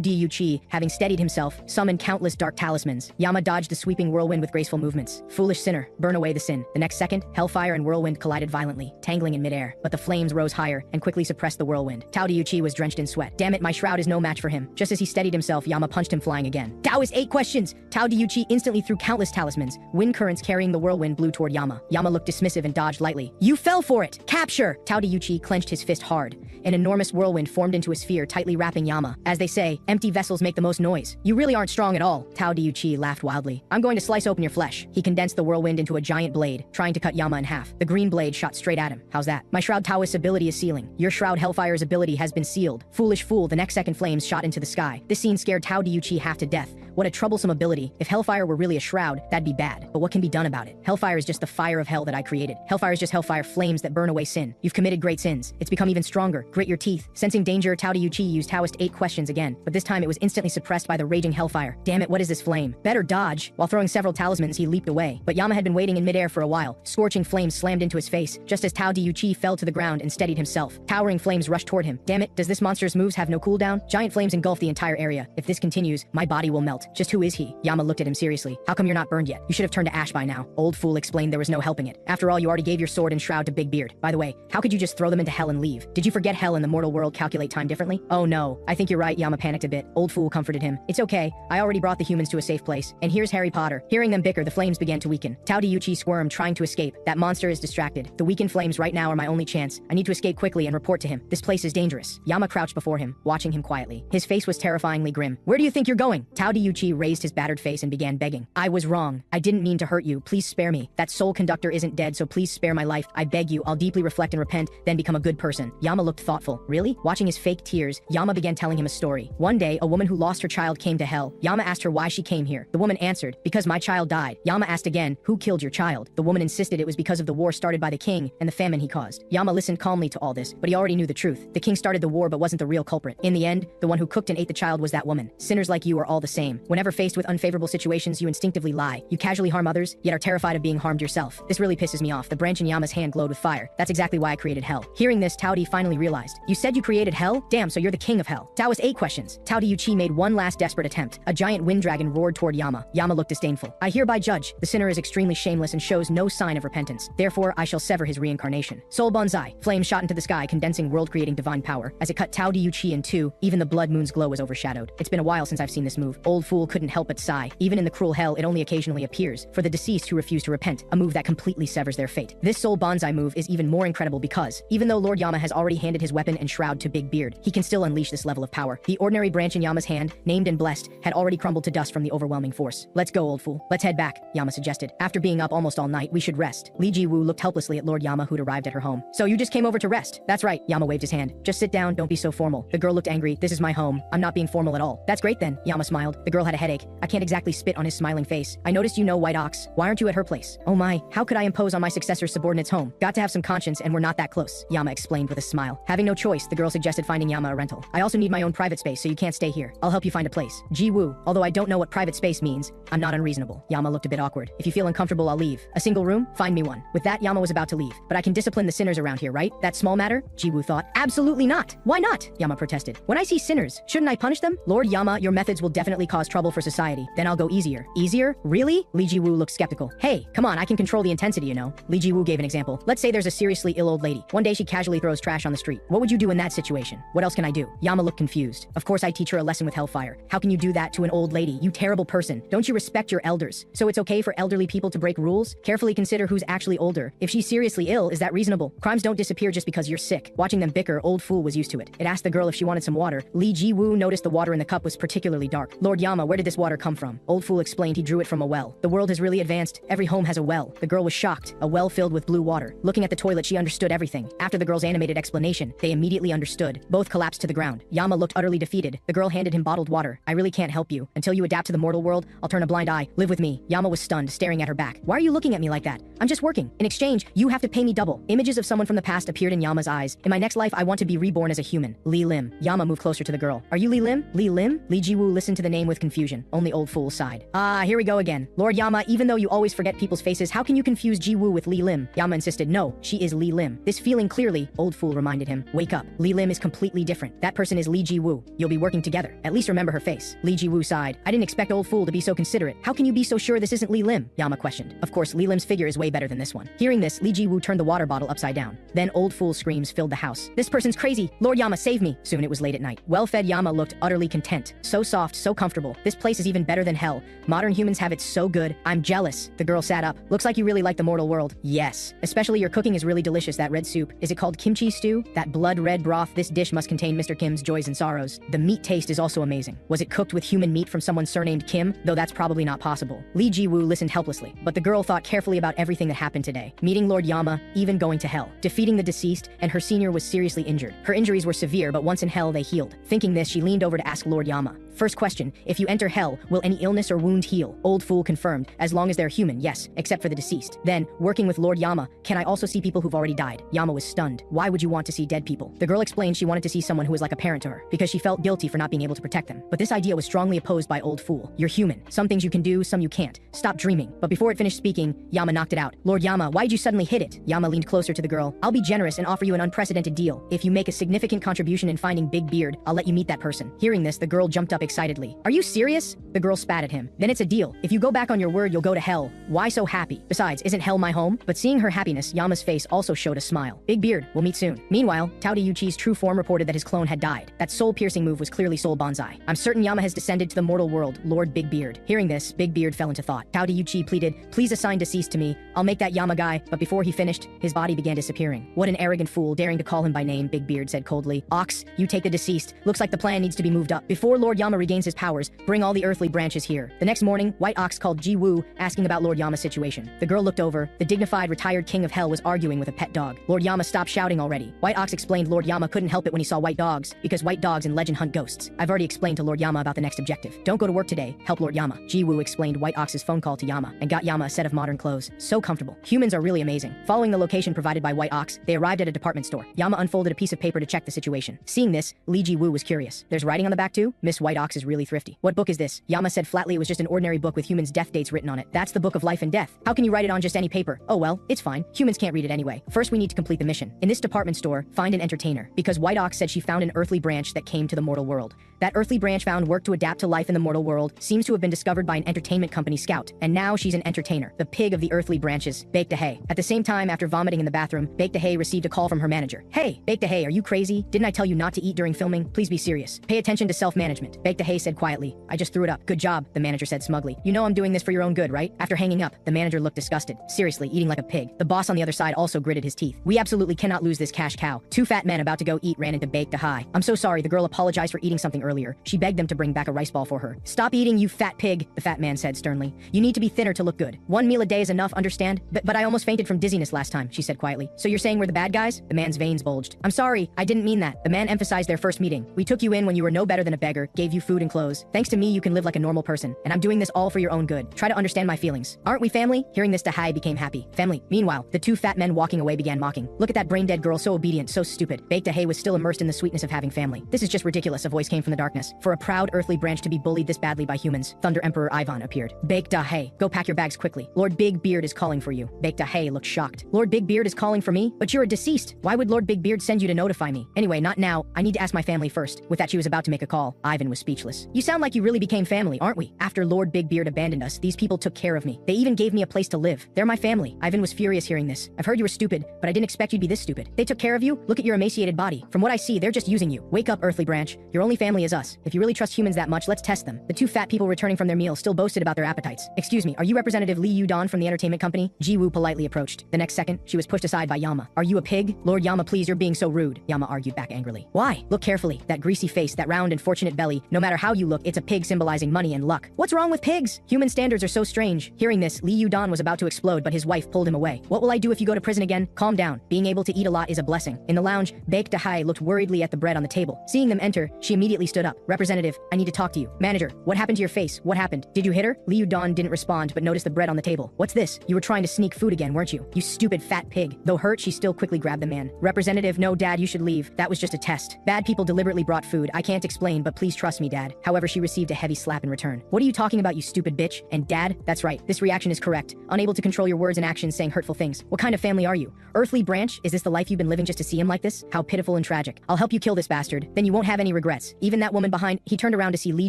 Speaker 1: Diuchi, having steadied himself, summoned countless dark talismans. Yama dodged the sweeping whirlwind with graceful movements. Foolish sinner, burn away the sin. The next second, hellfire and whirlwind collided violently, tangling in midair. But the flames rose higher and quickly suppressed the whirlwind. Tao Diuchi was drenched in sweat. Damn it, my shroud is no match for him. Just as he steadied himself, Yama punched him flying again. Taoist 8 questions! Tao Diuchi instantly threw countless talismans. Wind currents carrying the whirlwind blew toward Yama. Yama looked dismissive and dodged lightly. You fell for it! Capture! Tao Diuchi clenched his fist hard. An enormous whirlwind formed into a sphere, tightly wrapping Yama. As they say, empty vessels make the most noise. You really aren't strong at all. Tao Diuchi laughed wildly. I'm going to slice open your flesh. He condensed the whirlwind into a giant blade, trying to cut Yama in half. The green blade shot straight at him. How's that? My Shroud Taoist's ability is sealing. Your Shroud Hellfire's ability has been sealed. Foolish fool, the next second flames shot into the sky. This scene scared Tao Diuchi half to death. What a troublesome ability. If Hellfire were really a shroud, that'd be bad. But what can be done about it? Hellfire is just the fire of hell that I created. Hellfire is just hellfire flames that burn away sin. You've committed great sins. It's become even stronger. Grit your teeth. Sensing danger, Tao Diuchi used Taoist 8 questions again, but this time it was instantly suppressed by the raging hellfire. Damn it, what is this flame? Better dodge. While throwing several talismans, he leaped away. But Yama had been waiting in midair for a while. Scorching flames slammed into his face, just as Tao Diuchi fell to the ground and steadied himself. Towering flames rushed toward him. Damn it, does this monster's moves have no cooldown? Giant flames engulf the entire area. If this continues, my body will melt. Just who is he? Yama looked at him seriously. How come you're not burned yet? You should have turned to ash by now. Old fool explained there was no helping it. After all, you already gave your sword and shroud to Big Beard. By the way, how could you just throw them into hell and leave? Did you forget hell and the mortal world calculate time differently? Oh no, I think you're right. Yama panicked a bit. Old fool comforted him. It's okay. I already brought the humans to a safe place. And here's Harry Potter. Hearing them bicker, the flames began to weaken. Tao Diuchi squirmed, trying to escape. That monster is distracted. The weakened flames right now are my only chance. I need to escape quickly and report to him. This place is dangerous. Yama crouched before him, watching him quietly. His face was terrifyingly grim. Where do you think you're going? Tao Diuchi raised his battered face and began begging. I was wrong. I didn't mean to hurt you. Please spare me. That soul conductor isn't dead, so please spare my life. I beg you. I'll deeply reflect and repent, then become a good person. Yama looked thoughtful. Really? Watching his fake tears, Yama began telling him a story. One day, a woman who lost her child came to hell. Yama asked her why she came here. The woman answered, because my child died. Yama asked again, who killed your child? The woman insisted it was because of the war started by the king and the famine he caused. Yama listened calmly to all this, but he already knew the truth. The king started the war but wasn't the real culprit. In the end, the one who cooked and ate the child was that woman. Sinners like you are all the same. Whenever faced with unfavorable situations, you instinctively lie. You casually harm others, yet are terrified of being harmed yourself. This really pisses me off. The branch in Yama's hand glowed with fire. That's exactly why I created hell. Hearing this, Tao Di finally realized. You said you created hell? Damn, so you're the king of hell. Taoist 8 questions. Tao Diuchi made one last desperate attempt. A giant wind dragon roared toward Yama. Yama looked disdainful. I hereby judge. The sinner is extremely shameless and shows no sign of repentance. Therefore, I shall sever his reincarnation. Soul Bonsai. Flames shot into the sky, condensing world-creating divine power. As it cut Tao Diuchi in two, even the blood moon's glow was overshadowed. It's been a while since I've seen this move. Old fool couldn't help but sigh. Even in the cruel hell, it only occasionally appears. For the deceased who refuse to repent, a move that completely severs their fate. This Soul Bonsai move is even more incredible because, even though Lord Yama has already handed his weapon and shroud to Big Beard, he can still unleash this level of power. The ordinary branch in Yama's hand, named and blessed, had already crumbled to dust from the overwhelming force. Let's go, old fool. Let's head back, Yama suggested. After being up almost all night, we should rest. Li Ji-woo looked helplessly at Lord Yama, who'd arrived at her home. So you just came over to rest? That's right, Yama waved his hand. Just sit down, don't be so formal. The girl looked angry. This is my home. I'm not being formal at all. That's great then, Yama smiled. The girl had a headache. I can't exactly spit on his smiling face. I noticed you know White Ox. Why aren't you at her place? Oh my, how could I impose on my successor's subordinate's home? Got to have some conscience and we're not that close, Yama explained with a smile. Having no choice, the girl suggested finding Yama a rental. I also need my own private space, so you can't stay here. I'll help you find a place. Ji-woo, although I don't know what private space means, I'm not unreasonable. Yama looked a bit awkward. If you feel uncomfortable, I'll leave. A single room? Find me one. With that, Yama was about to leave. But I can discipline the sinners around here, right? That small matter? Ji-woo thought. Absolutely not. Why not? Yama protested. When I see sinners, shouldn't I punish them? Lord Yama, your methods will definitely cause trouble for society. Then I'll go easier. Easier? Really? Li Ji-woo looked skeptical. Hey, come on, I can control the intensity, you know. Li Ji-woo gave an example. Let's say there's a seriously ill old lady. One day she casually throws trash on the street. What would you do in that situation? What else can I do? Yama looked confused. Of course I teach her a lesson with hellfire. How can you do that to an old lady? You terrible person. Don't you respect your elders? So it's okay for elderly people to break rules? Carefully consider who's actually older. If she's seriously ill, is that reasonable? Crimes don't disappear just because you're sick. Watching them bicker, old fool was used to it. It asked the girl if she wanted some water. Li Ji-woo noticed the water in the cup was particularly dark. Lord Yama, where did this water come from? Old fool explained he drew it from a well. The world has really advanced. Every home has a well. The girl was shocked. A well filled with blue water. Looking at the toilet, she understood everything. After the girl's animated explanation, human. They immediately understood. Both collapsed to the ground. Yama looked utterly defeated. The girl handed him bottled water. I really can't help you. Until you adapt to the mortal world, I'll turn a blind eye. Live with me. Yama was stunned, staring at her back. Why are you looking at me like that? I'm just working. In exchange, you have to pay me double. Images of someone from the past appeared in Yama's eyes. In my next life, I want to be reborn as a human. Li Lim. Yama moved closer to the girl. Are you Li Lim? Li Lim? Li Jiwoo listened to the name with confusion. Only Old Fool sighed. Ah, here we go again. Lord Yama, even though you always forget people's faces, how can you confuse Jiwoo with Li Lim? Yama insisted. No, she is Li Lim. This feeling clearly, Old Fool reminded him. Wake up. Li Lim is completely different. That person is Li Jiwoo. You'll be working together. At least remember her face. Li Jiwoo sighed. I didn't expect Old Fool to be so considerate. How can you be so sure this isn't Li Lim? Yama questioned. Of course, Li Lim's figure is way better than this one. Hearing this, Li Jiwoo turned the water bottle upside down. Then Old Fool's screams filled the house. This person's crazy. Lord Yama, save me. Soon it was late at night. Well-fed Yama looked utterly content. So soft, so comfortable. This place is even better than hell. Modern humans have it so good. I'm jealous. The girl sat up. Looks like you really like the mortal world. Yes. Especially your cooking is really delicious. That red soup. Is it called kimchi stew? That blood red broth. This dish must contain Mr. Kim's joys and sorrows. The meat taste is also amazing. Was it cooked with human meat from someone surnamed Kim? Though that's probably not possible. Li Jiwoo listened helplessly, but the girl thought carefully about everything that happened today. Meeting Lord Yama, even going to hell. Defeating the deceased, and her senior was seriously injured. Her injuries were severe, but once in hell they healed. Thinking this, she leaned over to ask Lord Yama. First question, if you enter hell, will any illness or wound heal? Old Fool confirmed, as long as they're human, yes, except for the deceased. Then, working with Lord Yama, can I also see people who've already died? Yama was stunned. Why would you want to see dead people? The girl explained she wanted to see someone who was like a parent to her, because she felt guilty for not being able to protect them. But this idea was strongly opposed by Old Fool. You're human. Some things you can do, some you can't. Stop dreaming. But before it finished speaking, Yama knocked it out. Lord Yama, why'd you suddenly hit it? Yama leaned closer to the girl. I'll be generous and offer you an unprecedented deal. If you make a significant contribution in finding Big Beard, I'll let you meet that person. Hearing this, the girl jumped up excitedly. Are you serious? The girl spat at him. Then it's a deal. If you go back on your word, you'll go to hell. Why so happy? Besides, isn't hell my home? But seeing her happiness, Yama's face also showed a smile. Big Beard, we'll meet soon. Meanwhile, Tao Yuchi's true form reported that his clone had died. That soul-piercing move was clearly soul bonsai. I'm certain Yama has descended to the mortal world, Lord Big Beard. Hearing this, Big Beard fell into thought. Tao Yuchi pleaded, please assign deceased to me. I'll make that Yama guy. But before he finished, his body began disappearing. What an arrogant fool, daring to call him by name, Big Beard said coldly. Ox, you take the deceased. Looks like the plan needs to be moved up. Before Lord Yama regains his powers, bring all the earthly branches here. The next morning, White Ox called Jiwoo, asking about Lord Yama's situation. The girl looked over. The dignified, retired king of hell was arguing with a pet dog. Lord Yama stopped shouting already. White Ox explained Lord Yama couldn't help it when he saw white dogs, because white dogs in legend hunt ghosts. I've already explained to Lord Yama about the next objective. Don't go to work today, help Lord Yama. Jiwoo explained White Ox's phone call to Yama, and got Yama a set of modern clothes. So comfortable. Humans are really amazing. Following the location provided by White Ox, they arrived at a department store. Yama unfolded a piece of paper to check the situation. Seeing this, Li Jiwoo was curious. There's writing on the back too? Miss White Ox is really thrifty. What book is this? Yama said flatly it was just an ordinary book with humans' death dates written on it. That's the book of life and death. How can you write it on just any paper? Oh well, it's fine. Humans can't read it anyway. First we need to complete the mission. In this department store, find an entertainer. Because White Ox said she found an earthly branch that came to the mortal world. That earthly branch found work to adapt to life in the mortal world, seems to have been discovered by an entertainment company scout. And now she's an entertainer. The pig of the earthly branches, Baked Hay. At the same time, after vomiting in the bathroom, Baked Hay received a call from her manager. Hey, Baked Hay, are you crazy? Didn't I tell you not to eat during filming? Please be serious. Pay attention to self-management. Baked Hay said quietly. I just threw it up. Good job, the manager said smugly. You know I'm doing this for your own good, right? After hanging up, the manager looked disgusted. Seriously, eating like a pig. The boss on the other side also gritted his teeth. We absolutely cannot lose this cash cow. Two fat men about to go eat ran into Baked Hay. I'm so sorry, the girl apologized for eating something earlier. She begged them to bring back a rice ball for her. Stop eating, you fat pig, the fat man said sternly. You need to be thinner to look good. One meal a day is enough, understand? But I almost fainted from dizziness last time, she said quietly. So you're saying we're the bad guys? The man's veins bulged. I'm sorry, I didn't mean that. The man emphasized their first meeting. We took you in when you were no better than a beggar, gave you food and clothes. Thanks to me, you can live like a normal person. And I'm doing this all for your own good. Try to understand my feelings. Aren't we family? Hearing this, Tahai became happy. Family. Meanwhile, the two fat men walking away began mocking. Look at that brain-dead girl, so obedient, so stupid. Baked Tahai was still immersed in the sweetness of having family. This is just ridiculous, a voice came from the darkness. For a proud earthly branch to be bullied this badly by humans, Thunder Emperor Ivan appeared. Baked Tahai, go pack your bags quickly. Lord Big Beard is calling for you. Baked Tahai looked shocked. Lord Big Beard is calling for me? But you're a deceased. Why would Lord Big Beard send you to notify me? Anyway, not now. I need to ask my family first. With that, she was about to make a call. Ivan was speechless. You sound like you really became family, aren't we? After Lord Big Beard abandoned us, these people took care of me. They even gave me a place to live. They're my family. Ivan was furious hearing this. I've heard you were stupid, but I didn't expect you'd be this stupid. They took care of you? Look at your emaciated body. From what I see, they're just using you. Wake up, earthly branch. Your only family is us. If you really trust humans that much, let's test them. The two fat people returning from their meal still boasted about their appetites. Excuse me, are you Representative Li Yudon from the entertainment company? Jiwoo politely approached. The next second, she was pushed aside by Yama. Are you a pig? Lord Yama, please, you're being so rude. Yama argued back angrily. Why? Look carefully. That greasy face, that round and fortunate belly. No matter how you look, it's a pig symbolizing money and luck. What's wrong with pigs? Human standards are so strange. Hearing this, Li Yudon was about to explode, but his wife pulled him away. What will I do if you go to prison again? Calm down. Being able to eat a lot is a blessing. In the the lounge, Baek Dahai looked worriedly at the bread on the table. Seeing them enter, she immediately stood up. Representative, I need to talk to you. Manager, what happened to your face? What happened? Did you hit her? Liu Dan didn't respond but noticed the bread on the table. What's this? You were trying to sneak food again, weren't you? You stupid fat pig. Though hurt, she still quickly grabbed the man. Representative, no dad, you should leave. That was just a test. Bad people deliberately brought food. I can't explain, but please trust me, dad. However, she received a heavy slap in return. What are you talking about, you stupid bitch? And dad? That's right. This reaction is correct. Unable to control your words and actions, saying hurtful things. What kind of family are you? Earthly branch? Is this the life you've been living just to see him like this? How pitiful and tragic. I'll help you kill this bastard. Then you won't have any regrets. Even that woman behind. He turned around to see Li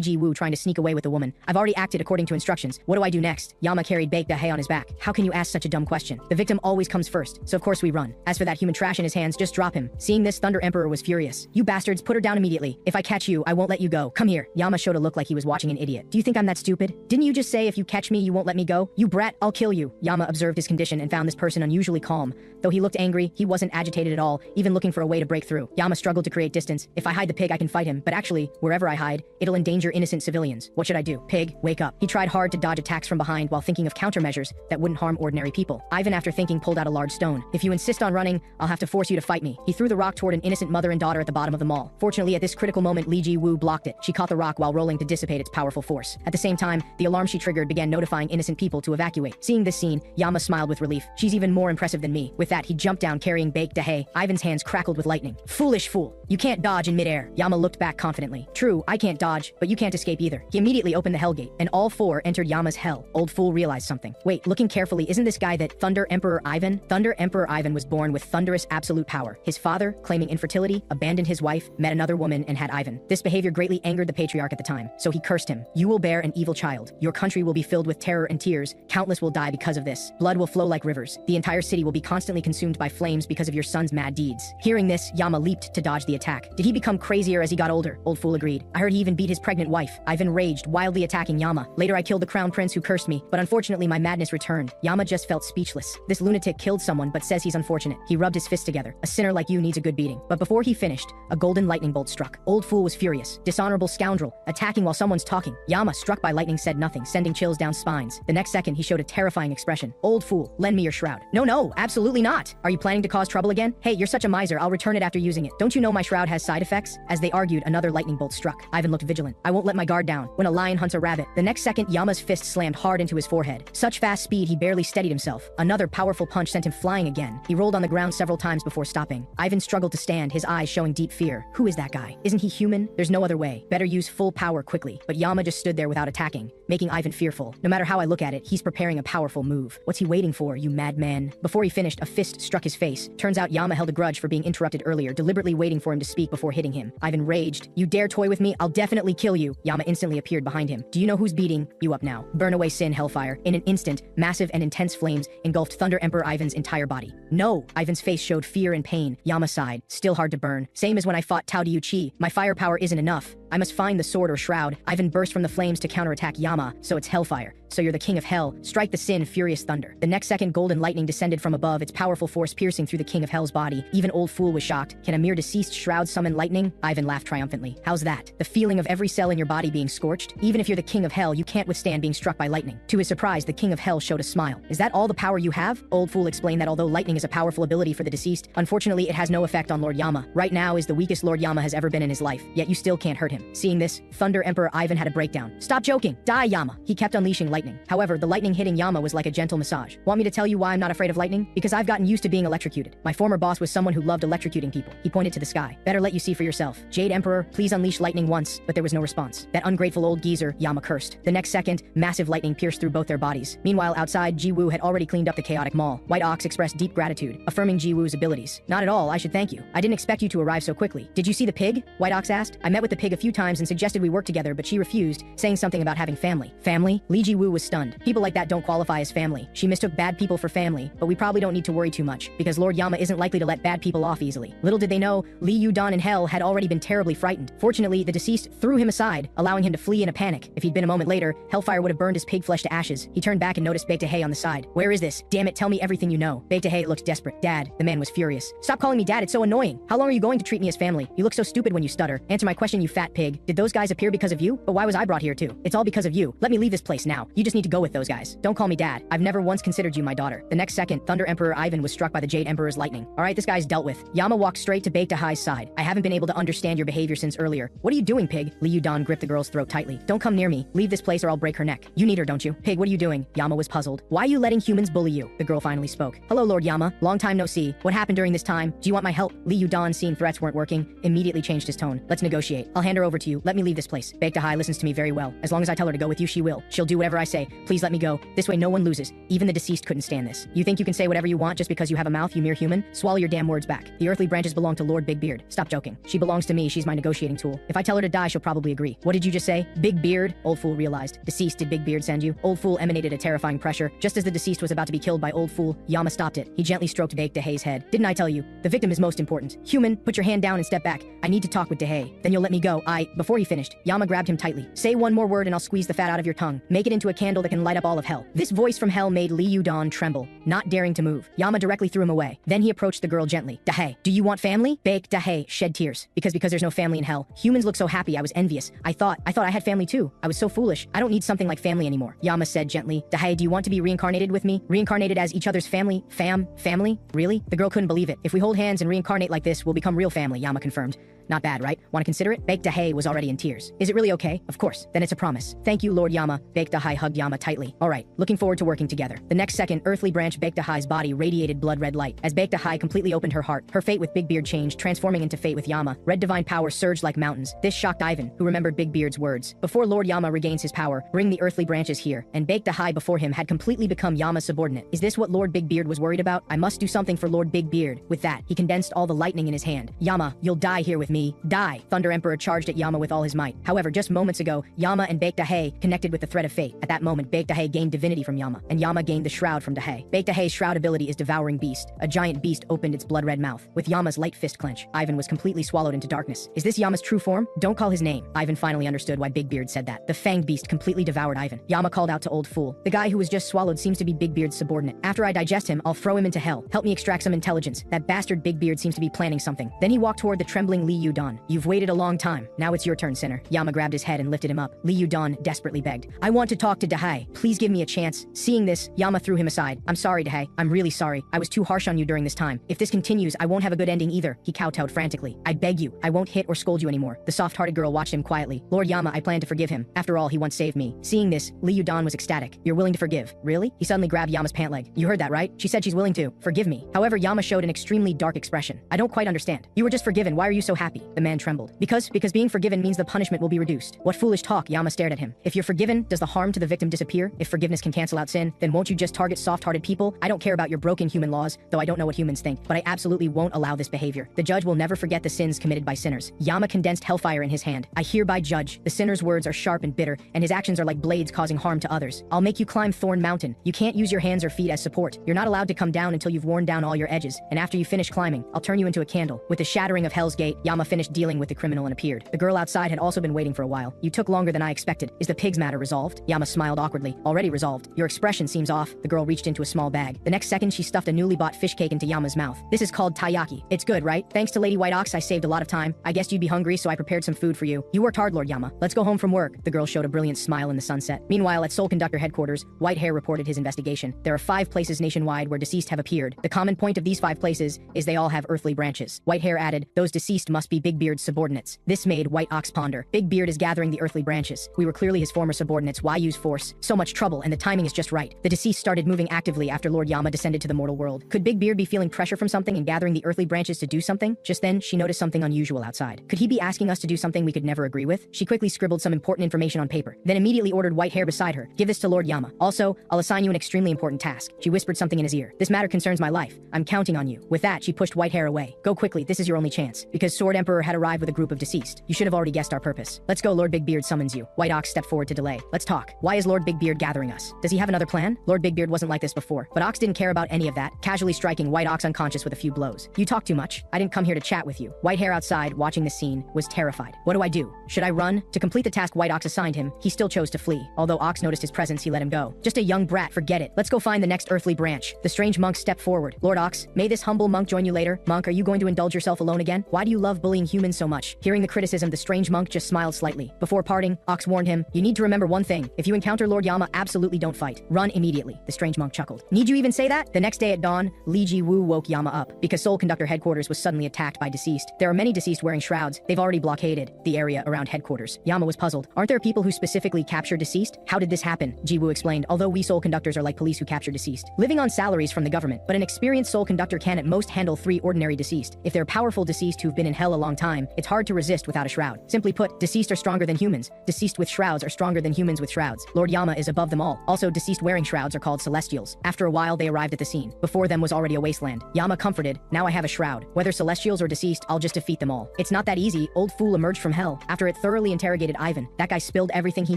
Speaker 1: Ji-woo trying to sneak away with the woman. I've already acted according to instructions. What do I do next? Yama carried Baek Dahae on his back. How can you ask such a dumb question? The victim always comes first, so of course we run. As for that human trash in his hands, just drop him. Seeing this, Thunder Emperor was furious. You bastards, put her down immediately. If I catch you, I won't let you go. Come here. Yama showed a look like he was watching an idiot. Do you think I'm that stupid? Didn't you just say if you catch me, you won't let me go? You brat, I'll kill you. Yama observed his condition and found this person unusually calm. Though he looked angry, he wasn't agitated at all, even looking for a way to break through. Yama struggled to create distance. If I hide the pig, I can fight him, but actually, wherever I hide, it'll endanger innocent civilians. What should I do? Pig, wake up. He tried hard to dodge attacks from behind while thinking of countermeasures that wouldn't harm ordinary people. Ivan, after thinking, pulled out a large stone. If you insist on running, I'll have to force you to fight me. He threw the rock toward an innocent mother and daughter at the bottom of the mall. Fortunately, at this critical moment, Li Ji-woo blocked it. She caught the rock while rolling to dissipate its powerful force. At the same time, the alarm she triggered began notifying innocent people to evacuate. Seeing this scene, Yama smiled with relief. She's even more impressive than me. With that, he jumped down carrying Baek Dahae. Ivan's hands crackled with lightning. Foolish fool. You can't dodge in midair. Yama looked back confidently. True, I can't dodge, but you can't escape either. He immediately opened the hell gate, and all four entered Yama's hell. Old fool realized something. Wait, looking carefully, isn't this guy that Thunder Emperor Ivan? Thunder Emperor Ivan was born with thunderous absolute power. His father, claiming infertility, abandoned his wife, met another woman, and had Ivan. This behavior greatly angered the patriarch at the time, so he cursed him. You will bear an evil child. Your country will be filled with terror and tears. Countless will die because of this. Blood will flow like rivers. The entire city will be constantly consumed by flames because of your son's mad deeds. Hearing this, Yama leaped to dodge the attack. Did he become crazier as he got older? Old fool agreed. I heard he even beat his pregnant wife. Ivan raged, wildly attacking Yama. Later I killed the crown prince who cursed me, but unfortunately my madness returned. Yama just felt speechless. This lunatic killed someone but says he's unfortunate. He rubbed his fists together. A sinner like you needs a good beating. But before he finished, a golden lightning bolt struck. Old fool was furious. Dishonorable scoundrel, attacking while someone's talking. Yama, struck by lightning, said nothing, sending chills down spines. The next second he showed a terrifying expression. Old fool, lend me your shroud. No, absolutely not. Are you planning to cause trouble again? Hey, you're such a miser, I'll return it after using it. Don't you know my shroud has side effects? As they argued, another lightning bolt struck. Ivan looked vigilant. I won't let my guard down. When a lion hunts a rabbit. The next second, Yama's fist slammed hard into his forehead. Such fast speed, he barely steadied himself. Another powerful punch sent him flying again. He rolled on the ground several times before stopping. Ivan struggled to stand, his eyes showing deep fear. Who is that guy? Isn't he human? There's no other way. Better use full power quickly. But Yama just stood there without attacking, making Ivan fearful. No matter how I look at it, he's preparing a powerful move. What's he waiting for, you madman? Before he finished, a fist struck his face. Turns out Yama held a grudge for being interrupted earlier, deliberately waiting for him to speak before hitting him. Ivan raged. You dare toy with me? I'll definitely kill you. Yama instantly appeared behind him. Do you know who's beating you up now? Burn away sin, hellfire. In an instant, massive and intense flames engulfed Thunder Emperor Ivan's entire body. No! Ivan's face showed fear and pain. Yama sighed. Still hard to burn. Same as when I fought Tao Diu Chi. My firepower isn't enough. I must find the sword or shroud. Ivan burst from the flames to counterattack Yama, so it's hellfire. So you're the king of hell. Strike the sin, furious thunder. The next second, golden lightning descended from above, its powerful force piercing through the king of hell's body. Even old fool was shocked. Can a mere deceased shroud summon lightning? Ivan laughed triumphantly. How's that? The feeling of every cell in your body being scorched? Even if you're the king of hell, you can't withstand being struck by lightning. To his surprise, the king of hell showed a smile. Is that all the power you have? Old fool explained that although lightning is a powerful ability for the deceased, unfortunately it has no effect on Lord Yama. Right now is the weakest Lord Yama has ever been in his life, yet you still can't hurt him. Seeing this, Thunder Emperor Ivan had a breakdown. Stop joking! Die, Yama! He kept unleashing lightning. However, the lightning hitting Yama was like a gentle massage. Want me to tell you why I'm not afraid of lightning? Because I've gotten used to being electrocuted. My former boss was someone who loved electrocuting people. He pointed to the sky. Better let you see for yourself. Jade Emperor, please unleash lightning once, but there was no response. That ungrateful old geezer, Yama cursed. The next second, massive lightning pierced through both their bodies. Meanwhile, outside, Ji-woo had already cleaned up the chaotic mall. White Ox expressed deep gratitude, affirming Ji-woo's abilities. Not at all, I should thank you. I didn't expect you to arrive so quickly. Did you see the pig? White Ox asked. I met with the pig a few times and suggested we work together, but she refused, saying something about having family. Family? Lee Ji-woo was stunned. People like that don't qualify as family. She mistook bad people for family, but we probably don't need to worry too much, because Lord Yama isn't likely to let bad people off easily. Little did they know, Li Yu-dan in hell had already been terribly frightened. Fortunately, the deceased threw him aside, allowing him to flee in a panic. If he'd been a moment later, hellfire would have burned his pig flesh to ashes. He turned back and noticed Baek Tae on the side. Where is this? Damn it, tell me everything you know. Baek Tae looked desperate. Dad, the man was furious. Stop calling me dad, it's so annoying. How long are you going to treat me as family? You look so stupid when you stutter. Answer my question, you fat pig. pig. Did those guys appear because of you? But why was I brought here too? It's all because of you. Let me leave this place now. You just need to go with those guys. Don't call me dad. I've never once considered you my daughter. The next second, Thunder Emperor Ivan was struck by the Jade Emperor's lightning. Alright, this guy's dealt with. Yama walked straight to Baek Dahai's side. I haven't been able to understand your behavior since earlier. What are you doing, pig? Liu Dan gripped the girl's throat tightly. Don't come near me. Leave this place or I'll break her neck. You need her, don't you? Pig, what are you doing? Yama was puzzled. Why are you letting humans bully you? The girl finally spoke. Hello, Lord Yama. Long time no see. What happened during this time? Do you want my help? Liu Dan, seeing threats weren't working, immediately changed his tone. Let's negotiate. I'll hand her over to you. Let me leave this place. Baek Dahai listens to me very well. As long as I tell her to go with you, she will. She'll do whatever I say. Please let me go. This way no one loses. Even the deceased couldn't stand this. You think you can say whatever you want just because you have a mouth, you mere human? Swallow your damn words back. The earthly branches belong to Lord Big Beard. Stop joking. She belongs to me. She's my negotiating tool. If I tell her to die, she'll probably agree. What did you just say? Big Beard? Old Fool realized. Deceased, did Big Beard send you? Old Fool emanated a terrifying pressure. Just as the deceased was about to be killed by Old Fool, Yama stopped it. He gently stroked Baek Dahai's head. Didn't I tell you? The victim is most important. Human, put your hand down and step back. I need to talk with Dahai. Then you'll let me go. Before he finished, Yama grabbed him tightly. Say one more word and I'll squeeze the fat out of your tongue. Make it into a candle that can light up all of hell. This voice from hell made Liu Dan tremble, not daring to move. Yama directly threw him away. Then he approached the girl gently. Dahai, do you want family? Baek Dahai shed tears. Because there's no family in hell. Humans look so happy, I was envious. I thought I had family too. I was so foolish. I don't need something like family anymore. Yama said gently. Dahai, do you want to be reincarnated with me? Reincarnated as each other's family? Family? Really? The girl couldn't believe it. If we hold hands and reincarnate like this, we'll become real family, Yama confirmed. Not bad, right? Want to consider it? Baek Dahai was already in tears. Is it really okay? Of course. Then it's a promise. Thank you, Lord Yama. Baek Dahai hugged Yama tightly. Alright, looking forward to working together. The next second, earthly branch Baek Dahai's body radiated blood red light. As Baek Dahai completely opened her heart, her fate with Big Beard changed, transforming into fate with Yama. Red divine power surged like mountains. This shocked Ivan, who remembered Big Beard's words. Before Lord Yama regains his power, bring the earthly branches here. And Baek Dahai before him had completely become Yama's subordinate. Is this what Lord Big Beard was worried about? I must do something for Lord Big Beard. With that, he condensed all the lightning in his hand. Yama, you'll die here with me. Die. Thunder Emperor charged at Yama with all his might. However, just moments ago, Yama and Baek Dahai connected with the thread of fate. At that moment, Baek Dahai gained divinity from Yama, and Yama gained the shroud from Dahai. Baek Dahai's shroud ability is Devouring Beast. A giant beast opened its blood-red mouth. With Yama's light fist clench, Ivan was completely swallowed into darkness. Is this Yama's true form? Don't call his name. Ivan finally understood why Big Beard said that. The fanged beast completely devoured Ivan. Yama called out to Old Fool. The guy who was just swallowed seems to be Big Beard's subordinate. After I digest him, I'll throw him into hell. Help me extract some intelligence. That bastard Big Beard seems to be planning something. Then he walked toward the trembling Liu Dan. You've waited a long time. Now it's your turn, sinner. Yama grabbed his head and lifted him up. Liu Dan desperately begged. I want to talk to Dahai. Please give me a chance. Seeing this, Yama threw him aside. I'm sorry, Dahai. I'm really sorry. I was too harsh on you during this time. If this continues, I won't have a good ending either. He kowtowed frantically. I beg you. I won't hit or scold you anymore. The soft-hearted girl watched him quietly. Lord Yama, I plan to forgive him. After all, he once saved me. Seeing this, Liu Dan was ecstatic. You're willing to forgive? Really? He suddenly grabbed Yama's pant leg. You heard that, right? She said she's willing to forgive me. However, Yama showed an extremely dark expression. I don't quite understand. You were just forgiven. Why are you so happy? The man trembled. Because being forgiven means the punishment will be reduced. What foolish talk? Yama stared at him. If you're forgiven, does the harm to the victim disappear? If forgiveness can cancel out sin, then won't you just target soft-hearted people? I don't care about your broken human laws, though I don't know what humans think, but I absolutely won't allow this behavior. The judge will never forget the sins committed by sinners. Yama condensed hellfire in his hand. I hereby judge. The sinner's words are sharp and bitter, and his actions are like blades causing harm to others. I'll make you climb Thorn Mountain. You can't use your hands or feet as support. You're not allowed to come down until you've worn down all your edges, and after you finish climbing, I'll turn you into a candle. With the shattering of Hell's Gate, Yama finished dealing with the criminal and appeared. The girl outside had also been waiting for a while. You took longer than I expected. Is the pig's matter resolved? Yama smiled awkwardly. Already resolved. Your expression seems off. The girl reached into a small bag. The next second, she stuffed a newly bought fish cake into Yama's mouth. This is called taiyaki. It's good, right? Thanks to Lady White Ox, I saved a lot of time. I guessed you'd be hungry, so I prepared some food for you. You worked hard, Lord Yama. Let's go home from work. The girl showed a brilliant smile in the sunset. Meanwhile, at Soul Conductor headquarters, Whitehair reported his investigation. There are 5 places nationwide where deceased have appeared. The common point of these 5 places is they all have earthly branches. Whitehair added, those deceased must be Big Beard's subordinates. This made White Ox ponder. Big Beard is gathering the earthly branches. We were clearly his former subordinates. Why use force? So much trouble, and the timing is just right. The deceased started moving actively after Lord Yama descended to the mortal world. Could Big Beard be feeling pressure from something and gathering the earthly branches to do something? Just then, she noticed something unusual outside. Could he be asking us to do something we could never agree with? She quickly scribbled some important information on paper, then immediately ordered Whitehair beside her. Give this to Lord Yama. Also, I'll assign you an extremely important task. She whispered something in his ear. This matter concerns my life. I'm counting on you. With that, she pushed Whitehair away. Go quickly, this is your only chance. Because Sword Emperor had arrived with a group of deceased. You should have already guessed our purpose. Let's go, Lord Big Beard summons you. White Ox stepped forward to delay. Let's talk. Why is Lord Big Beard gathering us? Does he have another plan? Lord Big Beard wasn't like this before, but Ox didn't care about any of that, casually striking White Ox unconscious with a few blows. You talk too much. I didn't come here to chat with you. Whitehair outside, watching the scene, was terrified. What do I do? Should I run? To complete the task White Ox assigned him, he still chose to flee. Although Ox noticed his presence, he let him go. Just a young brat, forget it. Let's go find the next earthly branch. The strange monk stepped forward. Lord Ox, may this humble monk join you later. Monk, are you going to indulge yourself alone again? Why do you love bullying humans so much? Hearing the criticism the strange monk just smiled slightly. Before parting, Ox warned him, "You need to remember one thing. If you encounter Lord Yama, absolutely don't fight. Run immediately." The strange monk chuckled. "Need you even say that?" The next day at dawn, Li Ji-woo woke Yama up because Soul Conductor headquarters was suddenly attacked by deceased. There are many deceased wearing shrouds. They've already blockaded the area around headquarters. Yama was puzzled. Aren't there people who specifically capture deceased? How did this happen? Ji-woo explained, although we Soul Conductors are like police who capture deceased, living on salaries from the government, but an experienced Soul Conductor can at most handle 3 ordinary deceased. If they're powerful deceased who've been in hell a long time, it's hard to resist without a shroud. Simply put, deceased are stronger than humans. Deceased with shrouds are stronger than humans with shrouds. Lord Yama is above them all. Also, deceased wearing shrouds are called celestials. After a while, they arrived at the scene. Before them was already a wasteland. Yama comforted, "Now I have a shroud. Whether celestials or deceased, I'll just defeat them all." "It's not that easy." Old fool emerged from hell. After it thoroughly interrogated Ivan, that guy spilled everything he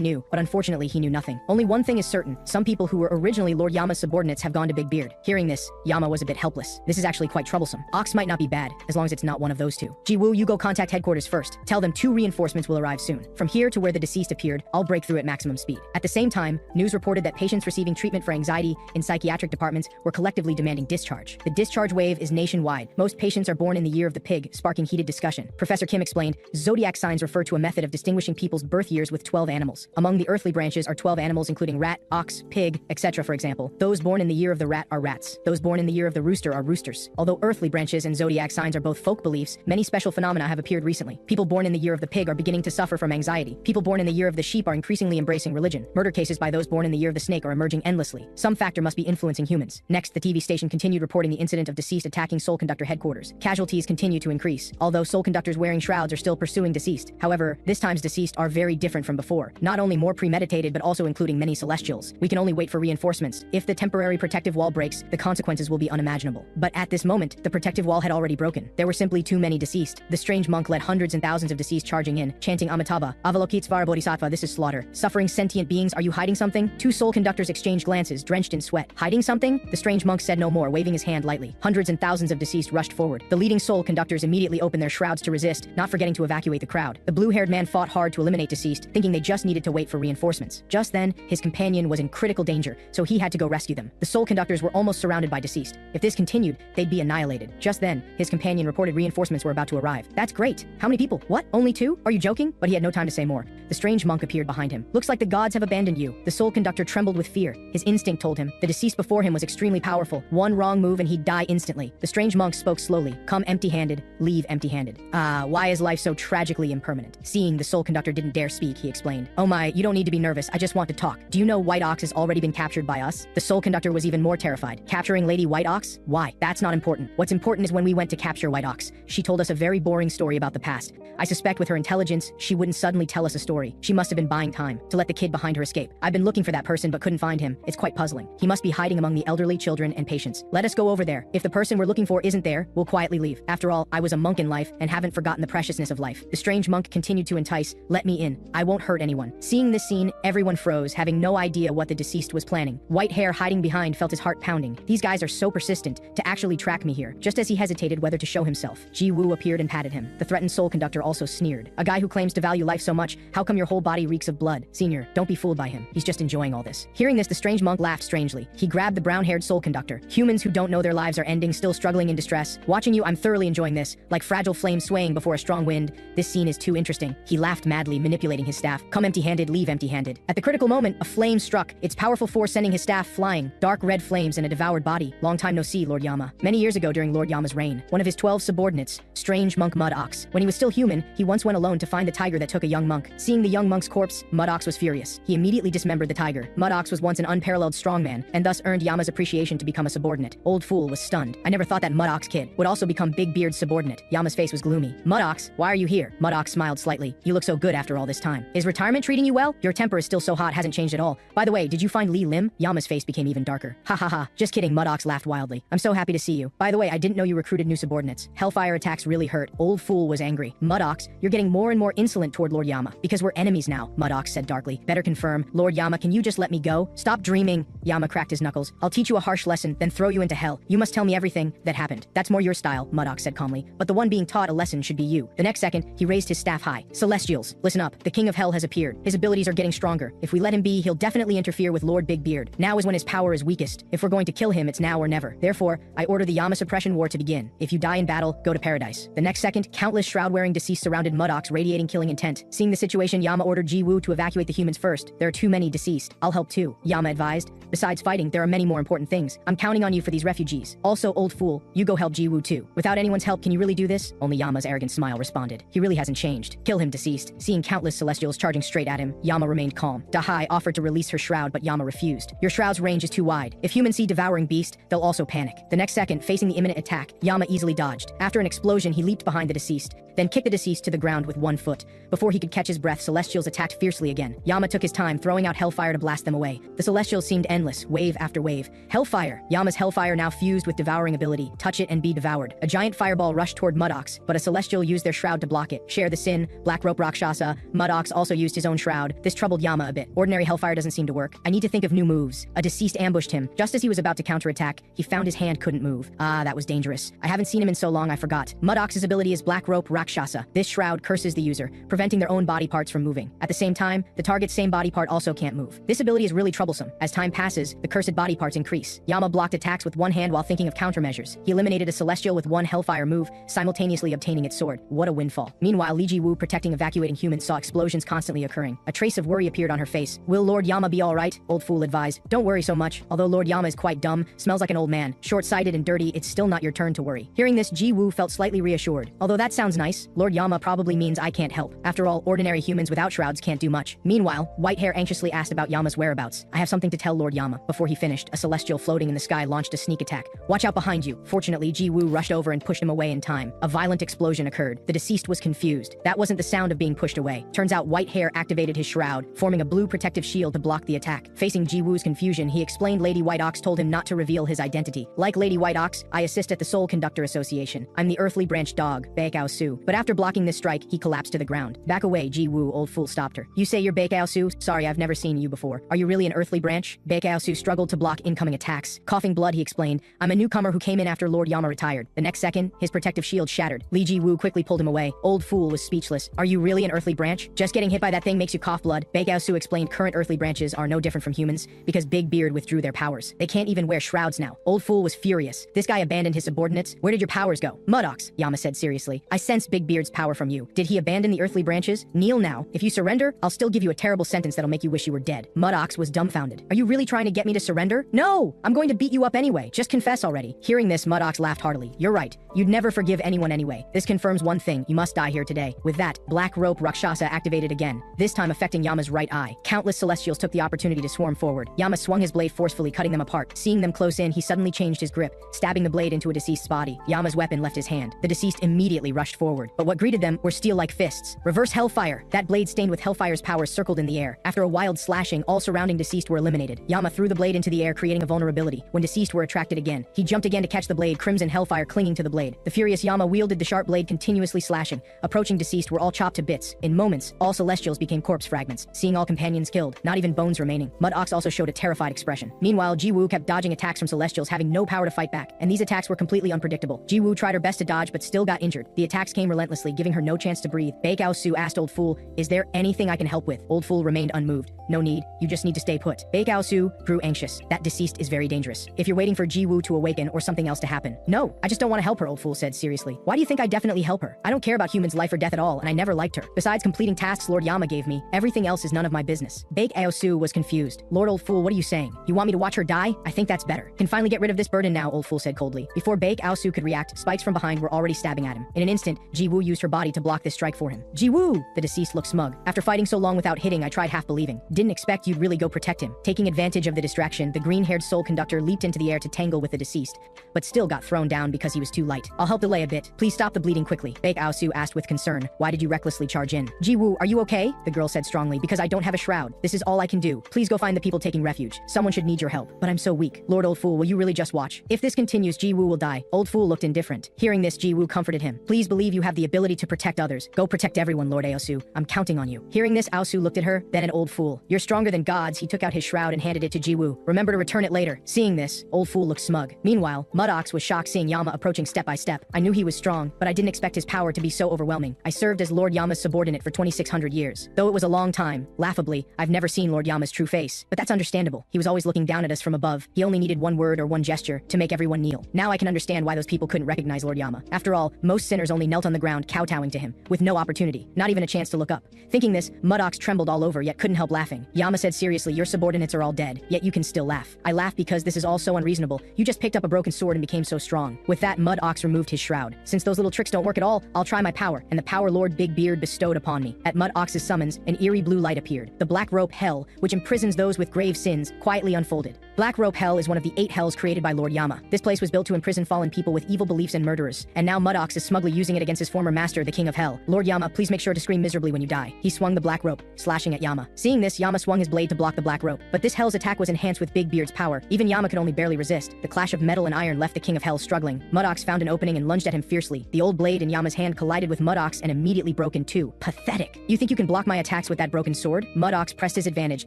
Speaker 1: knew, but unfortunately he knew nothing. Only one thing is certain. Some people who were originally Lord Yama's subordinates have gone to Big Beard. Hearing this, Yama was a bit helpless. This is actually quite troublesome. Ox might not be bad, as long as it's not one of those two. Ji-woo, you go contact headquarters first. Tell them 2 reinforcements will arrive soon. From here to where the deceased appeared, I'll break through at maximum speed. At the same time, news reported that patients receiving treatment for anxiety in psychiatric departments were collectively demanding discharge. The discharge wave is nationwide. Most patients are born in the year of the pig, sparking heated discussion. Professor Kim explained, zodiac signs refer to a method of distinguishing people's birth years with 12 animals. Among the earthly branches are 12 animals including rat, ox, pig, etc. For example, those born in the year of the rat are rats. Those born in the year of the rooster are roosters. Although earthly branches and zodiac signs are both folk beliefs, many special phenomena have appeared recently. People born in the year of the pig are beginning to suffer from anxiety. People born in the year of the sheep are increasingly embracing religion. Murder cases by those born in the year of the snake are emerging endlessly. Some factor must be influencing humans. Next, the TV station continued reporting the incident of deceased attacking Soul Conductor headquarters. Casualties continue to increase, although Soul Conductors wearing shrouds are still pursuing deceased. However, this time's deceased are very different from before. Not only more premeditated but also including many celestials. We can only wait for reinforcements. If the temporary protective wall breaks, the consequences will be unimaginable. But at this moment, the protective wall had already broken. There were simply too many deceased. The strange monk led hundreds and thousands of deceased charging in, chanting Amitabha, Avalokitesvara Bodhisattva, this is slaughter. Suffering sentient beings, are you hiding something? 2 Soul Conductors exchanged glances, drenched in sweat. Hiding something? The strange monk said no more, waving his hand lightly. Hundreds and thousands of deceased rushed forward. The leading Soul Conductors immediately opened their shrouds to resist, not forgetting to evacuate the crowd. The blue-haired man fought hard to eliminate deceased, thinking they just needed to wait for reinforcements. Just then, his companion was in critical danger, so he had to go rescue them. The Soul Conductors were almost surrounded by deceased. If this continued, they'd be annihilated. Just then, his companion reported reinforcements were about to arrive. That's great. How many people? What? Only 2? Are you joking? But he had no time to say more. The strange monk appeared behind him. Looks like the gods have abandoned you. The Soul Conductor trembled with fear. His instinct told him the deceased before him was extremely powerful. One wrong move and he'd die instantly. The strange monk spoke slowly. Come empty-handed, leave empty-handed. Why is life so tragically impermanent? Seeing the Soul Conductor didn't dare speak, he explained. Oh my, you don't need to be nervous. I just want to talk. Do you know White Ox has already been captured by us? The Soul Conductor was even more terrified. Capturing Lady White Ox? Why? That's not important. What's important is when we went to capture White Ox. She told us a very boring story about the past. I suspect with her intelligence, she wouldn't suddenly tell us a story. She must have been buying time to let the kid behind her escape. I've been looking for that person but couldn't find him. It's quite puzzling. He must be hiding among the elderly, children, and patients. Let us go over there. If the person we're looking for isn't there, we'll quietly leave. After all, I was a monk in life and haven't forgotten the preciousness of life. The strange monk continued to entice. Let me in. I won't hurt anyone. Seeing this scene, everyone froze, having no idea what the deceased was planning. White hair hiding behind felt his heart pounding. These guys are so persistent to actually track me here. Just as he hesitated whether to show himself, Ji-woo appeared and patted him. The threatened Soul Conductor also sneered. A guy who claims to value life so much, how come your whole body reeks of blood? Senior, don't be fooled by him. He's just enjoying all this. Hearing this, the strange monk laughed strangely. He grabbed the brown-haired Soul Conductor. Humans who don't know their lives are ending, still struggling in distress. Watching you, I'm thoroughly enjoying this. Like fragile flames swaying before a strong wind. This scene is too interesting. He laughed madly, manipulating his staff. Come empty-handed, leave empty-handed. At the critical moment, a flame struck, its powerful force sending his staff flying. Dark red flames and a devoured body. Long time no see, Lord Yama. Many years ago during Lord Yama's reign, one of his 12 subordinates, strange monk Mud Ox. When he was still human, he once went alone to find the tiger that took a young monk. Seeing the young monk's corpse, Mud Ox was furious. He immediately dismembered the tiger. Mud Ox was once an unparalleled strongman, and thus earned Yama's appreciation to become a subordinate. Old fool was stunned. I never thought that Mud Ox kid would also become Big Beard's subordinate. Yama's face was gloomy. Mud Ox, why are you here? Mud Ox smiled slightly. You look so good after all this time. Is retirement treating you well? Your temper is still so hot, hasn't changed at all. By the way, did you find Lee Lim? Yama's face became even darker. Ha ha ha. Just kidding, Mud Ox laughed wildly. I'm so happy to see you. By the way, I didn't know you recruited new subordinates. Hellfire attacks really hurt. Old fool was angry. Mud Ox, you're getting more and more insolent toward Lord Yama. Because we're enemies now, Mud Ox said darkly. Better confirm. Lord Yama, can you just let me go? Stop dreaming. Yama cracked his knuckles. I'll teach you a harsh lesson, then throw you into hell. You must tell me everything that happened. That's more your style, Mud Ox said calmly. But the one being taught a lesson should be you. The next second, he raised his staff high. Celestials, listen up. The King of Hell has appeared. His abilities are getting stronger. If we let him be, he'll definitely interfere with Lord Big Beard. Now is when his power is weakest. If we're going to kill him, it's now or never. Therefore, I order the Yama suppression war to begin. If you die in battle, go to paradise. The next second, countless shroud-wearing deceased surrounded surrounded mud ox radiating killing intent. Seeing the situation, Yama ordered Ji-woo to evacuate the humans first. There are too many deceased. I'll help too, Yama advised. Besides fighting, there are many more important things. I'm counting on you for these refugees. Also, old fool, you go help Ji-woo too. Without anyone's help, can you really do this? Only Yama's arrogant smile responded. He really hasn't changed. Kill him, deceased. Seeing countless celestials charging straight at him, Yama remained calm. Dahai offered to release her shroud, but Yama refused. Your shroud's range is too wide. If humans see devouring beast, they'll also panic. The next second, facing the imminent attack, Yama easily dodged. After an explosion, he leaped behind the deceased, then kicked the deceased to the ground with one foot. Before he could catch his breath, celestials attacked fiercely again. Yama took his time, throwing out hellfire to blast them away. The celestials seemed endless, wave after wave. Hellfire! Yama's hellfire now fused with devouring ability. Touch it and be devoured. A giant fireball rushed toward Mudox, but a celestial used their shroud to block it. Share the sin, Black Rope Rakshasa. Mudox also used his own shroud. This troubled Yama a bit. Ordinary hellfire doesn't seem to work. I need to think of new moves. A deceased ambushed him. Just as he was about to counterattack, he found his hand couldn't move. Ah, that was dangerous. I haven't seen him in so long I forgot. Mudox's ability is Black Rope Rakshasa. This shroud curses the user, preventing their own body parts from moving. At the same time, the target's same body part also can't move. This ability is really troublesome. As time passes, the cursed body parts increase. Yama blocked attacks with one hand while thinking of countermeasures. He eliminated a celestial with one hellfire move, simultaneously obtaining its sword. What a windfall. Meanwhile, Li Ji-woo, protecting evacuating humans, saw explosions constantly occurring. A trace of worry appeared on her face. Will Lord Yama be alright? Old fool advised. Don't worry so much. Although Lord Yama is quite dumb, smells like an old man, short-sighted and dirty, it's still not your turn to worry. Hearing this, Ji-woo felt slightly reassured. Although that sounds nice, Lord Yama probably means I can't help. After all, ordinary humans without shrouds can't do much. Meanwhile, Whitehair anxiously asked about Yama's whereabouts. I have something to tell Lord Yama. Before he finished, a celestial floating in the sky launched a sneak attack. Watch out behind you. Fortunately, Ji-woo rushed over and pushed him away in time. A violent explosion occurred. The deceased was confused. That wasn't the sound of being pushed away. Turns out Whitehair activated his shroud, forming a blue protective shield to block the attack. Facing Ji-woo's confusion, he explained Lady White Ox told him not to reveal his identity. Like Lady White Ox, I assist at the Soul Conductor Association. I'm the earthly branch dog, Baekao Su. But after blocking this strike, he collapsed to the ground. Back away, Ji-woo, old fool stopped her. You say you're Baekao Su? Sorry, I've never seen you before. Are you really an earthly branch? Baekao Su struggled to block incoming attacks. Coughing blood, he explained, I'm a newcomer who came in after Lord Yama retired. The next second, his protective shield shattered. Li Ji-woo quickly pulled him away. Old fool was speechless. Are you really an earthly branch? Just getting hit by that thing makes you cough blood. Baekao Su explained current earthly branches are no different from humans because Big Beard withdrew their powers. They can't even wear shrouds now. Old fool was furious. This guy abandoned his subordinates. Where did your powers go? Mudox, Yama said seriously. I sense Big Beard's power from you. Did he abandon the earthly branches? Kneel now. If you surrender, I'll still give you a terrible sentence that'll make you wish you were dead. Mudox was dumbfounded. Are you really trying to get me to surrender? No! I'm going to beat you up anyway. Just confess already. Hearing this, Mudox laughed heartily. You're right. You'd never forgive anyone anyway. This confirms one thing. You must die here today. With that, Black Rope Rakshasa activated again, this time affecting Yama's right eye. Countless celestials took the opportunity to swarm forward. Yama swung his blade forcefully, cutting them apart. Seeing them close in, he suddenly changed his grip, stabbing the blade into a deceased's body. Yama's weapon left his hand. The deceased immediately rushed forward, but what greeted them were steel-like fists. Reverse Hellfire! That blade stained with Hellfire's power circled in the air. After a wild slashing, all surrounding deceased were eliminated. Yama threw the blade into the air, creating a vulnerability. When deceased were attracted again, he jumped again to catch the blade, crimson Hellfire clinging to the blade. The furious Yama wielded the sharp blade, continuously slashing. Approaching deceased were all chopped to bits. In moments, all celestials became corpse fragments. Seeing all companions killed, not even bones remaining, Mudox also showed a terrified expression. Meanwhile, Ji-woo kept dodging attacks from celestials, having no power to fight back, and these attacks were completely unpredictable. Ji-woo tried her best to dodge but still got injured. The attacks came relentlessly, giving her no chance to breathe. Baekao Su asked Old Fool, is there anything I can help with? Old Fool remained unmoved. No need, you just need to stay put. Baekao Su grew anxious. That deceased is very dangerous. If you're waiting for Ji-woo to awaken or something else to happen. No, I just don't want to help her, Old Fool said seriously. Why do you think I definitely help her? I don't care about humans' life or death at all, and I never liked her. Besides completing tasks Lord Yama gave me, everything else is none of my business. Baekao Su was confused. Lord Old Fool, what are you saying? You want me to watch her die? I think that's better. Can finally get rid of this burden now, Old Fool said coldly. Before Baekao Su could react, spikes from behind were already stabbing at him. In an instant, Ji-woo used her body to block this strike for him. Ji-woo! The deceased looked smug. After fighting so long without hitting, I tried half believing. Didn't expect you'd really go protect him. Taking advantage of the distraction, the green-haired soul conductor leaped into the air to tangle with the deceased, but still got thrown down because he was too light. I'll help delay a bit. Please stop the bleeding quickly. Baekao Su asked with concern. Why did you recklessly charge in? Ji-woo, are you okay? The girl said strongly. Because I don't have a shroud. This is all I can do. Please go find the people taking refuge. Someone should need your help. But I'm so weak. Lord Old Fool, will you really just watch? If this continues, Ji-woo will die. Old Fool looked indifferent. Hearing this, Ji-woo comforted him. Please believe you have the ability to protect others. Go protect everyone, Lord Aosu. I'm counting on you. Hearing this, Aosu looked at her, then an Old Fool. You're stronger than gods. He took out his shroud and handed it to Ji-woo. Remember to return it later. Seeing this, Old Fool looked smug. Meanwhile, Mudox was shocked seeing Yama approaching step by by step. I knew he was strong, but I didn't expect his power to be so overwhelming. I served as Lord Yama's subordinate for 2600 years. Though it was a long time, laughably, I've never seen Lord Yama's true face. But that's understandable. He was always looking down at us from above. He only needed one word or one gesture to make everyone kneel. Now I can understand why those people couldn't recognize Lord Yama. After all, most sinners only knelt on the ground kowtowing to him, with no opportunity, not even a chance to look up. Thinking this, Muddox trembled all over yet couldn't help laughing. Yama said seriously, your subordinates are all dead, yet you can still laugh. I laugh because this is all so unreasonable. You just picked up a broken sword and became so strong. With that, Muddox removed his shroud. Since those little tricks don't work at all, I'll try my power, and the power Lord Big Beard bestowed upon me. At Muddox's summons, an eerie blue light appeared. The black rope hell, which imprisons those with grave sins, quietly unfolded. Black Rope Hell is one of the 8 hells created by Lord Yama. This place was built to imprison fallen people with evil beliefs and murderers, and now Muddox is smugly using it against his former master, the King of Hell. Lord Yama, please make sure to scream miserably when you die. He swung the black rope, slashing at Yama. Seeing this, Yama swung his blade to block the black rope, but this hell's attack was enhanced with Big Beard's power. Even Yama could only barely resist. The clash of metal and iron left the King of Hell struggling. Muddox found an opening and lunged at him fiercely. The old blade in Yama's hand collided with Muddox and immediately broke in two. Pathetic. You think you can block my attacks with that broken sword? Muddox pressed his advantage,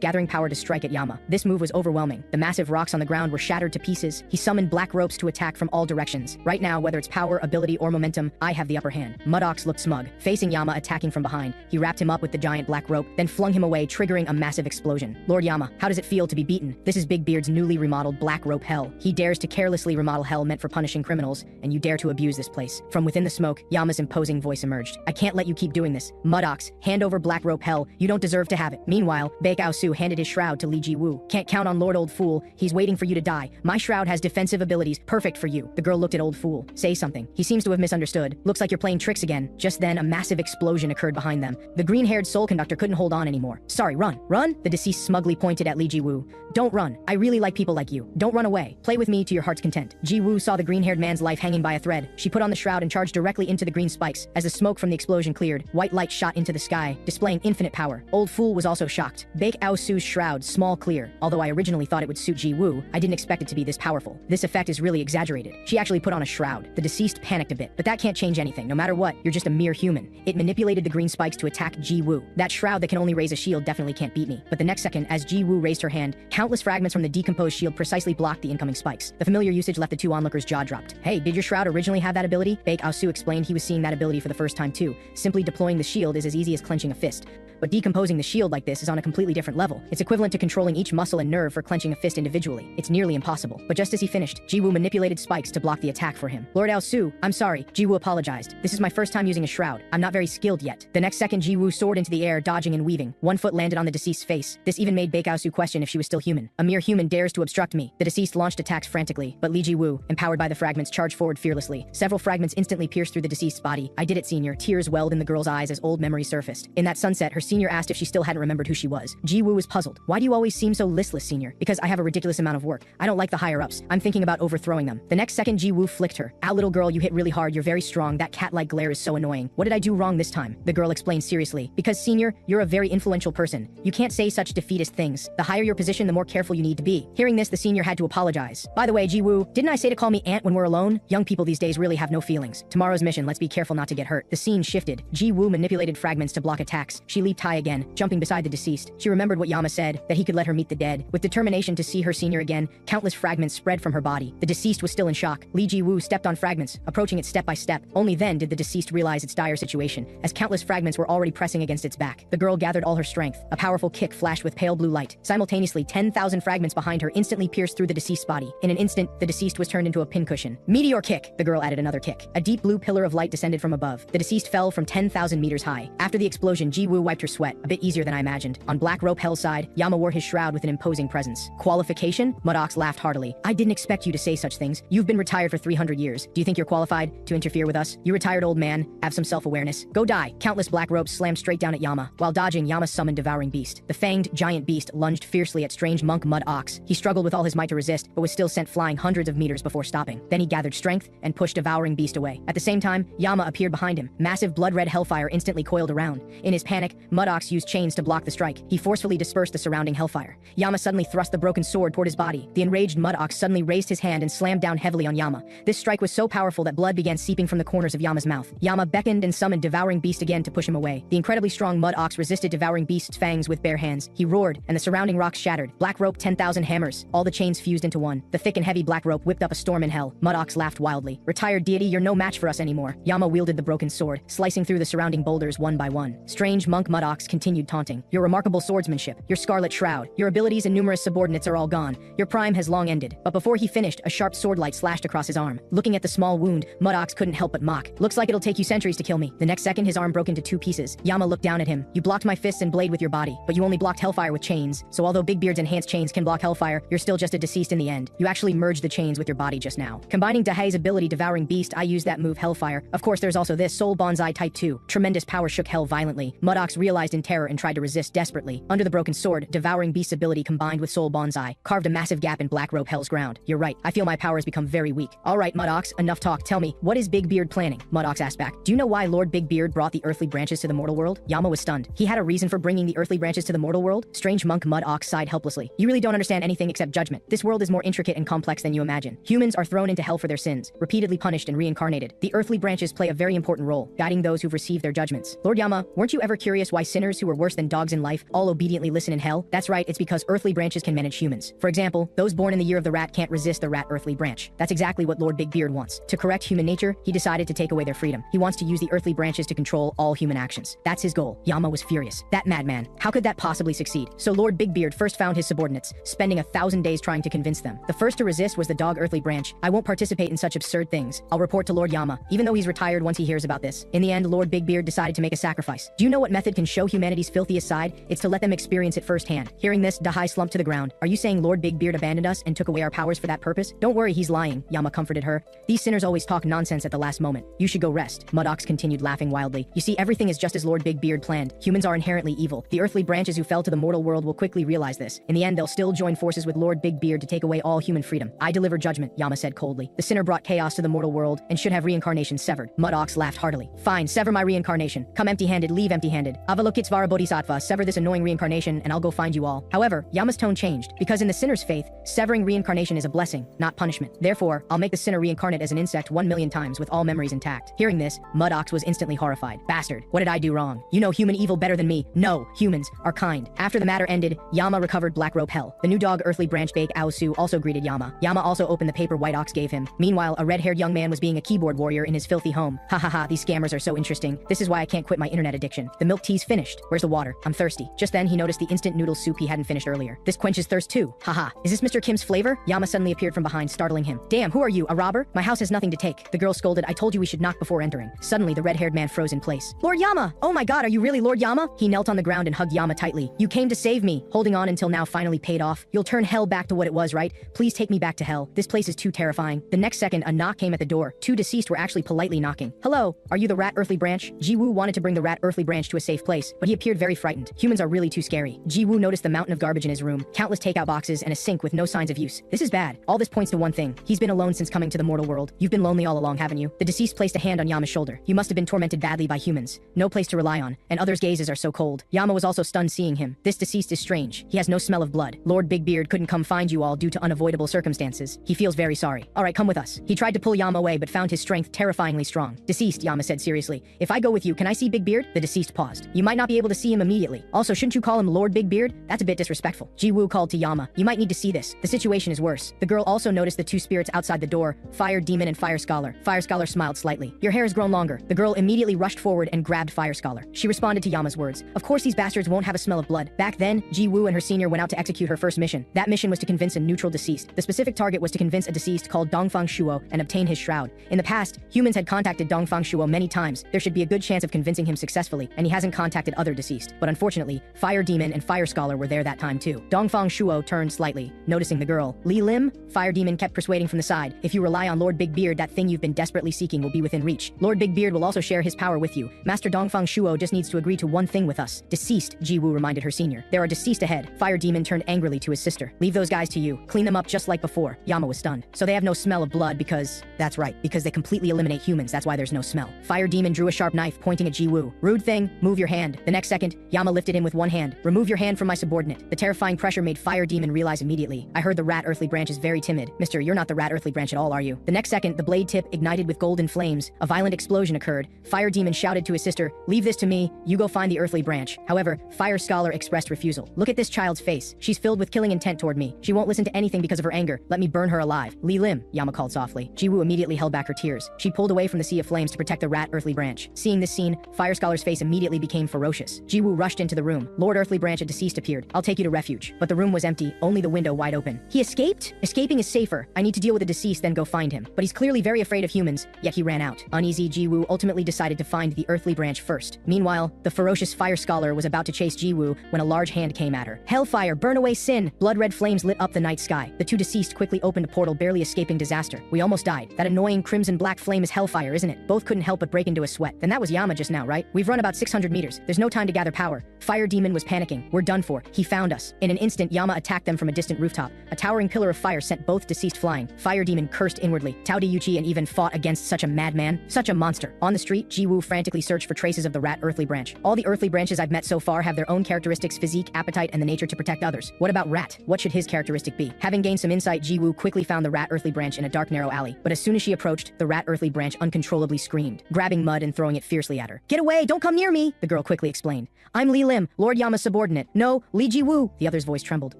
Speaker 1: gathering power to strike at Yama. This move was overwhelming. The massive rocks on the ground were shattered to pieces. He summoned black ropes to attack from all directions. Right now, whether it's power, ability, or momentum, I have the upper hand. Muddox looked smug. Facing Yama attacking from behind, he wrapped him up with the giant black rope, then flung him away, triggering a massive explosion. Lord Yama, how does it feel to be beaten? This is Big Beard's newly remodeled black rope hell. He dares to carelessly remodel hell meant for punishing criminals, and you dare to abuse this place. From within the smoke, Yama's imposing voice emerged. I can't let you keep doing this. Muddox, hand over black rope hell. You don't deserve to have it. Meanwhile, Baekao Su handed his shroud to Li Ji-woo. Can't count on Lord Old Fool. He's waiting for you to die. My shroud has defensive abilities, perfect for you. The girl looked at Old Fool. Say something. He seems to have misunderstood. Looks like you're playing tricks again. Just then, a massive explosion occurred behind them. The green-haired soul conductor couldn't hold on anymore. Sorry, run. Run? The deceased smugly pointed at Li Ji-woo. Don't run. I really like people like you. Don't run away. Play with me to your heart's content. Ji-woo saw the green-haired man's life hanging by a thread. She put on the shroud and charged directly into the green spikes. As the smoke from the explosion cleared, white light shot into the sky, displaying infinite power. Old Fool was also shocked. Baekao Su's shroud, small, clear. Although I originally thought it would suit Ji-woo, I didn't expect it to be this powerful. This effect is really exaggerated. She actually put on a shroud. The deceased panicked a bit, but that can't change anything. No matter what, you're just a mere human. It manipulated the green spikes to attack Ji-woo. That shroud that can only raise a shield definitely can't beat me. But the next second, as Ji-woo raised her hand, countless fragments from the decomposed shield precisely blocked the incoming spikes. The familiar usage left the two onlookers' jaw dropped. Hey, did your shroud originally have that ability? Baekao Su explained he was seeing that ability for the first time too. Simply deploying the shield is as easy as clenching a fist. But decomposing the shield like this is on a completely different level. It's equivalent to controlling each muscle and nerve for clenching a fist individually. It's nearly impossible. But just as he finished, Ji-woo manipulated spikes to block the attack for him. Lord Ao Su, I'm sorry. Ji-woo apologized. This is my first time using a shroud. I'm not very skilled yet. The next second, Ji-woo soared into the air, dodging and weaving. One foot landed on the deceased's face. This even made Baekao Su question if she was still human. A mere human dares to obstruct me. The deceased launched attacks frantically, but Li Ji-woo, empowered by the fragments, charged forward fearlessly. Several fragments instantly pierced through the deceased's body. I did it, senior. Tears welled in the girl's eyes as old memories surfaced. In that sunset, her senior asked if she still hadn't remembered who she was. Ji-woo was puzzled. Why do you always seem so listless, senior? Because I have a ridiculous amount of work. I don't like the higher-ups. I'm thinking about overthrowing them. The next second, Ji-woo flicked her. Ow, little girl, you hit really hard. You're very strong. That cat-like glare is so annoying. What did I do wrong this time? The girl explained seriously. Because, senior, you're a very influential person. You can't say such defeatist things. The higher your position, the more careful you need to be. Hearing this, the senior had to apologize. By the way, Ji-woo, didn't I say to call me aunt when we're alone? Young people these days really have no feelings. Tomorrow's mission, let's be careful not to get hurt. The scene shifted. Ji-woo manipulated fragments to block attacks. She leaped high again, jumping beside the deceased. She remembered what Yama said, that he could let her meet the dead. With determination to see her senior again, countless fragments spread from her body. The deceased was still in shock. Li Ji-woo stepped on fragments, approaching it step by step. Only then did the deceased realize its dire situation, as countless fragments were already pressing against its back. The girl gathered all her strength. A powerful kick flashed with pale blue light. Simultaneously, 10,000 fragments behind her instantly pierced through the deceased's body. In an instant, the deceased was turned into a pincushion. Meteor kick! The girl added another kick. A deep blue pillar of light descended from above. The deceased fell from 10,000 meters high. After the explosion, Ji-woo wiped her sweat, a bit easier than I imagined. On Black Rope Hell's side, Yama wore his shroud with an imposing presence. Qualification? Muddox laughed heartily. I didn't expect you to say such things. You've been retired for 300 years. Do you think you're qualified to interfere with us? You retired old man. Have some self-awareness. Go die. Countless black ropes slammed straight down at Yama. While dodging, Yama summoned Devouring Beast. The fanged, giant beast lunged fiercely at strange monk Muddox. He struggled with all his might to resist, but was still sent flying hundreds of meters before stopping. Then he gathered strength and pushed Devouring Beast away. At the same time, Yama appeared behind him. Massive blood-red hellfire instantly coiled around. In his panic, Mudox used chains to block the strike. He forcefully dispersed the surrounding hellfire. Yama suddenly thrust the broken sword toward his body. The enraged Mudox suddenly raised his hand and slammed down heavily on Yama. This strike was so powerful that blood began seeping from the corners of Yama's mouth. Yama beckoned and summoned Devouring Beast again to push him away. The incredibly strong Mudox resisted Devouring Beast's fangs with bare hands. He roared, and the surrounding rocks shattered. Black rope 10,000 hammers. All the chains fused into one. The thick and heavy black rope whipped up a storm in hell. Mudox laughed wildly. Retired deity, you're no match for us anymore. Yama wielded the broken sword, slicing through the surrounding boulders one by one. Strange monk Mudox continued taunting. Your remarkable swordsmanship, your scarlet shroud, your abilities and numerous subordinates are all gone. Your prime has long ended. But before he finished, a sharp swordlight slashed across his arm. Looking at the small wound, Mudox couldn't help but mock. Looks like it'll take you centuries to kill me. The next second, his arm broke into 2 pieces. Yama looked down at him. You blocked my fists and blade with your body, but you only blocked hellfire with chains. So although Big Beard's enhanced chains can block hellfire, you're still just a deceased in the end. You actually merged the chains with your body just now. Combining Dahai's ability Devouring Beast, I used that move Hellfire. Of course, there's also this Soul Bonsai Type 2. Tremendous power shook hell violently. Mudox realized in terror and tried to resist desperately. Under the broken sword, Devouring Beast's ability combined with Soul Bonsai carved a massive gap in Black Rope Hell's ground. You're right. I feel my power has become very weak. All right, Mudox, enough talk. Tell me, what is Big Beard planning? Mudox asked back. Do you know why Lord Big Beard brought the earthly branches to the mortal world? Yama was stunned. He had a reason for bringing the earthly branches to the mortal world? Strange monk Mudox sighed helplessly. You really don't understand anything except judgment. This world is more intricate and complex than you imagine. Humans are thrown into hell for their sins, repeatedly punished and reincarnated. The earthly branches play a very important role, guiding those who've received their judgments. Lord Yama, weren't you ever curious why sinners who are worse than dogs in life all obediently listen in hell? That's right, it's because earthly branches can manage humans. For example, those born in the year of the rat can't resist the rat earthly branch. That's exactly what Lord Big Beard wants. To correct human nature, he decided to take away their freedom. He wants to use the earthly branches to control all human actions. That's his goal. Yama was furious. That madman. How could that possibly succeed? So Lord Big Beard first found his subordinates, spending 1,000 days trying to convince them. The first to resist was the dog earthly branch. I won't participate in such absurd things. I'll report to Lord Yama, even though he's retired once he hears about this. In the end, Lord Big Beard decided to make a sacrifice. Do you know what method can show humanity's filthiest side? It's to let them experience it firsthand. Hearing this, Dahai slumped to the ground. Are you saying Lord Big Beard abandoned us and took away our powers for that purpose? Don't worry, he's lying, Yama comforted her. These sinners always talk nonsense at the last moment. You should go rest. Mudox continued laughing wildly. You see, everything is just as Lord Big Beard planned. Humans are inherently evil. The earthly branches who fell to the mortal world will quickly realize this. In the end, they'll still join forces with Lord Big Beard to take away all human freedom. I deliver judgment, Yama said coldly. The sinner brought chaos to the mortal world and should have reincarnation severed. Mudox laughed heartily. Fine, sever my reincarnation. Come empty-handed, leave empty-handed. Avalokitsvara Bodhisattva, sever this annoying reincarnation and I'll go find you all. However, Yama's tone changed, because in the sinner's faith, severing reincarnation is a blessing, not punishment. Therefore, I'll make the sinner reincarnate as an insect 1,000,000 times with all memories intact. Hearing this, Mudox was instantly horrified. Bastard, what did I do wrong? You know human evil better than me. No, humans are kind. After the matter ended, Yama recovered Black Rope Hell. The new dog Earthly Branch Bake Aosu also greeted Yama. Yama also opened the paper White Ox gave him. Meanwhile, a red-haired young man was being a keyboard warrior in his filthy home. Ha ha ha, these scammers are so interesting. This is why I can't quit my internet addiction. The milk tea's finished. Where's the water? I'm thirsty. Just then, he noticed the instant noodle soup he hadn't finished earlier. This quenches thirst too. Haha. Is this Mr. Kim's flavor? Yama suddenly appeared from behind, startling him. Damn, who are you, a robber? My house has nothing to take. The girl scolded. I told you we should knock before entering. Suddenly, the red-haired man froze in place. Lord Yama! Oh my god, are you really Lord Yama? He knelt on the ground and hugged Yama tightly. You came to save me. Holding on until now finally paid off. You'll turn hell back to what it was, right? Please take me back to hell. This place is too terrifying. The next second, a knock came at the door. 2 deceased were actually politely knocking. Hello, are you the rat Earthly Branch? Ji-woo wanted to bring the rat Earthly Branch to a safe place, but he appeared very frightened. Humans are really too scary. Ji-woo noticed the mountain of garbage in his room, countless takeout boxes, and a sink with no signs of use. This is bad. All this points to one thing. He's been alone since coming to the mortal world. You've been lonely all along, haven't you? The deceased placed a hand on Yama's shoulder. You must have been tormented badly by humans. No place to rely on, and others' gazes are so cold. Yama was also stunned seeing him. This deceased is strange. He has no smell of blood. Lord Big Beard couldn't come find you all due to unavoidable circumstances. He feels very sorry. Alright, come with us. He tried to pull Yama away but found his strength terrifyingly strong. Deceased, Yama said seriously. If I go with you, can I see Big Beard? The deceased paused. You might not be able to see him immediately. Also, shouldn't you call him Lord Big Beard? That's a bit disrespectful. Ji-woo called to Yama. You might need to see this. The situation is worse. The girl also noticed the 2 spirits outside the door, Fire Demon and Fire Scholar. Fire Scholar smiled slightly. Your hair has grown longer. The girl immediately rushed forward and grabbed Fire Scholar. She responded to Yama's words. Of course these bastards won't have a smell of blood. Back then, Ji-woo and her senior went out to execute her first mission. That mission was to convince a neutral deceased. The specific target was to convince a deceased called Dongfang Shuo and obtain his shroud. In the past, humans had contacted Dongfang Shuo many times. There should be a good chance of convincing him successfully, and he hasn't contacted other deceased. But unfortunately, Fire Demon and Fire Scholar were there that time too. Dongfang Shuo turned slightly, noticing the girl. Li Lim? Fire Demon kept persuading from the side. If you rely on Lord Big Beard, that thing you've been desperately seeking will be within reach. Lord Big Beard will also share his power with you. Master Dongfang Shuo just needs to agree to one thing with us. Deceased, Ji-woo reminded her senior. There are deceased ahead. Fire Demon turned angrily to his sister. Leave those guys to you. Clean them up just like before. Yama was stunned. So they have no smell of blood because... That's right, because they completely eliminate humans, that's why there's no smell. Fire Demon drew a sharp knife pointing at Ji-woo. Rude thing, move your hand. hand. The next second, Yama lifted him with one hand. Remove your hand from my subordinate. The terrifying pressure made Fire Demon realize immediately. I heard the rat earthly branch is very timid. Mister, you're not the rat earthly branch at all, are you? The next second, the blade tip ignited with golden flames. A violent explosion occurred. Fire Demon shouted to his sister, leave this to me, you go find the earthly branch. However, Fire Scholar expressed refusal. Look at this child's face. She's filled with killing intent toward me. She won't listen to anything because of her anger. Let me burn her alive. Li Lim, Yama called softly. Jiwoo immediately held back her tears. She pulled away from the sea of flames to protect the rat earthly branch. Seeing this scene, Fire Scholar's face immediately became ferocious. Jiwoo rushed into the room. Lord Earthly Branch, a deceased, appeared. I'll take you to refuge. But the room was empty, only the window wide open. He escaped? Escaping is safer. I need to deal with the deceased, then go find him. But he's clearly very afraid of humans, yet he ran out. Uneasy, Jiwoo ultimately decided to find the earthly branch first. Meanwhile, the ferocious Fire Scholar was about to chase Jiwoo when a large hand came at her. Hellfire, burn away sin! Blood-red flames lit up the night sky. The two deceased quickly opened a portal, barely escaping disaster. We almost died. That annoying crimson-black flame is hellfire, isn't it? Both couldn't help but break into a sweat. Then that was Yama just now, right? We've run about 600 meters. There's no time to gather power. Fire Demon was panicking. We're done for. He found us. In an instant, Yama attacked them from a distant rooftop. A towering pillar of fire sent both deceased flying. Fire Demon cursed inwardly. Taudiyuchi and even fought against such a madman, such a monster. On the street, Jiwoo frantically searched for traces of the rat earthly branch. All the earthly branches I've met so far have their own characteristics, physique, appetite, and the nature to protect others. What about rat? What should his characteristic be? Having gained some insight, Jiwoo quickly found the rat earthly branch in a dark, narrow alley. But as soon as she approached, the rat earthly branch uncontrollably screamed, grabbing mud and throwing it fiercely at her. Get away! Don't come near me! The girl quickly explained. I'm Li Lim, Lord Yama's subordinate. No, Li Jiwoo. The other's voice trembled.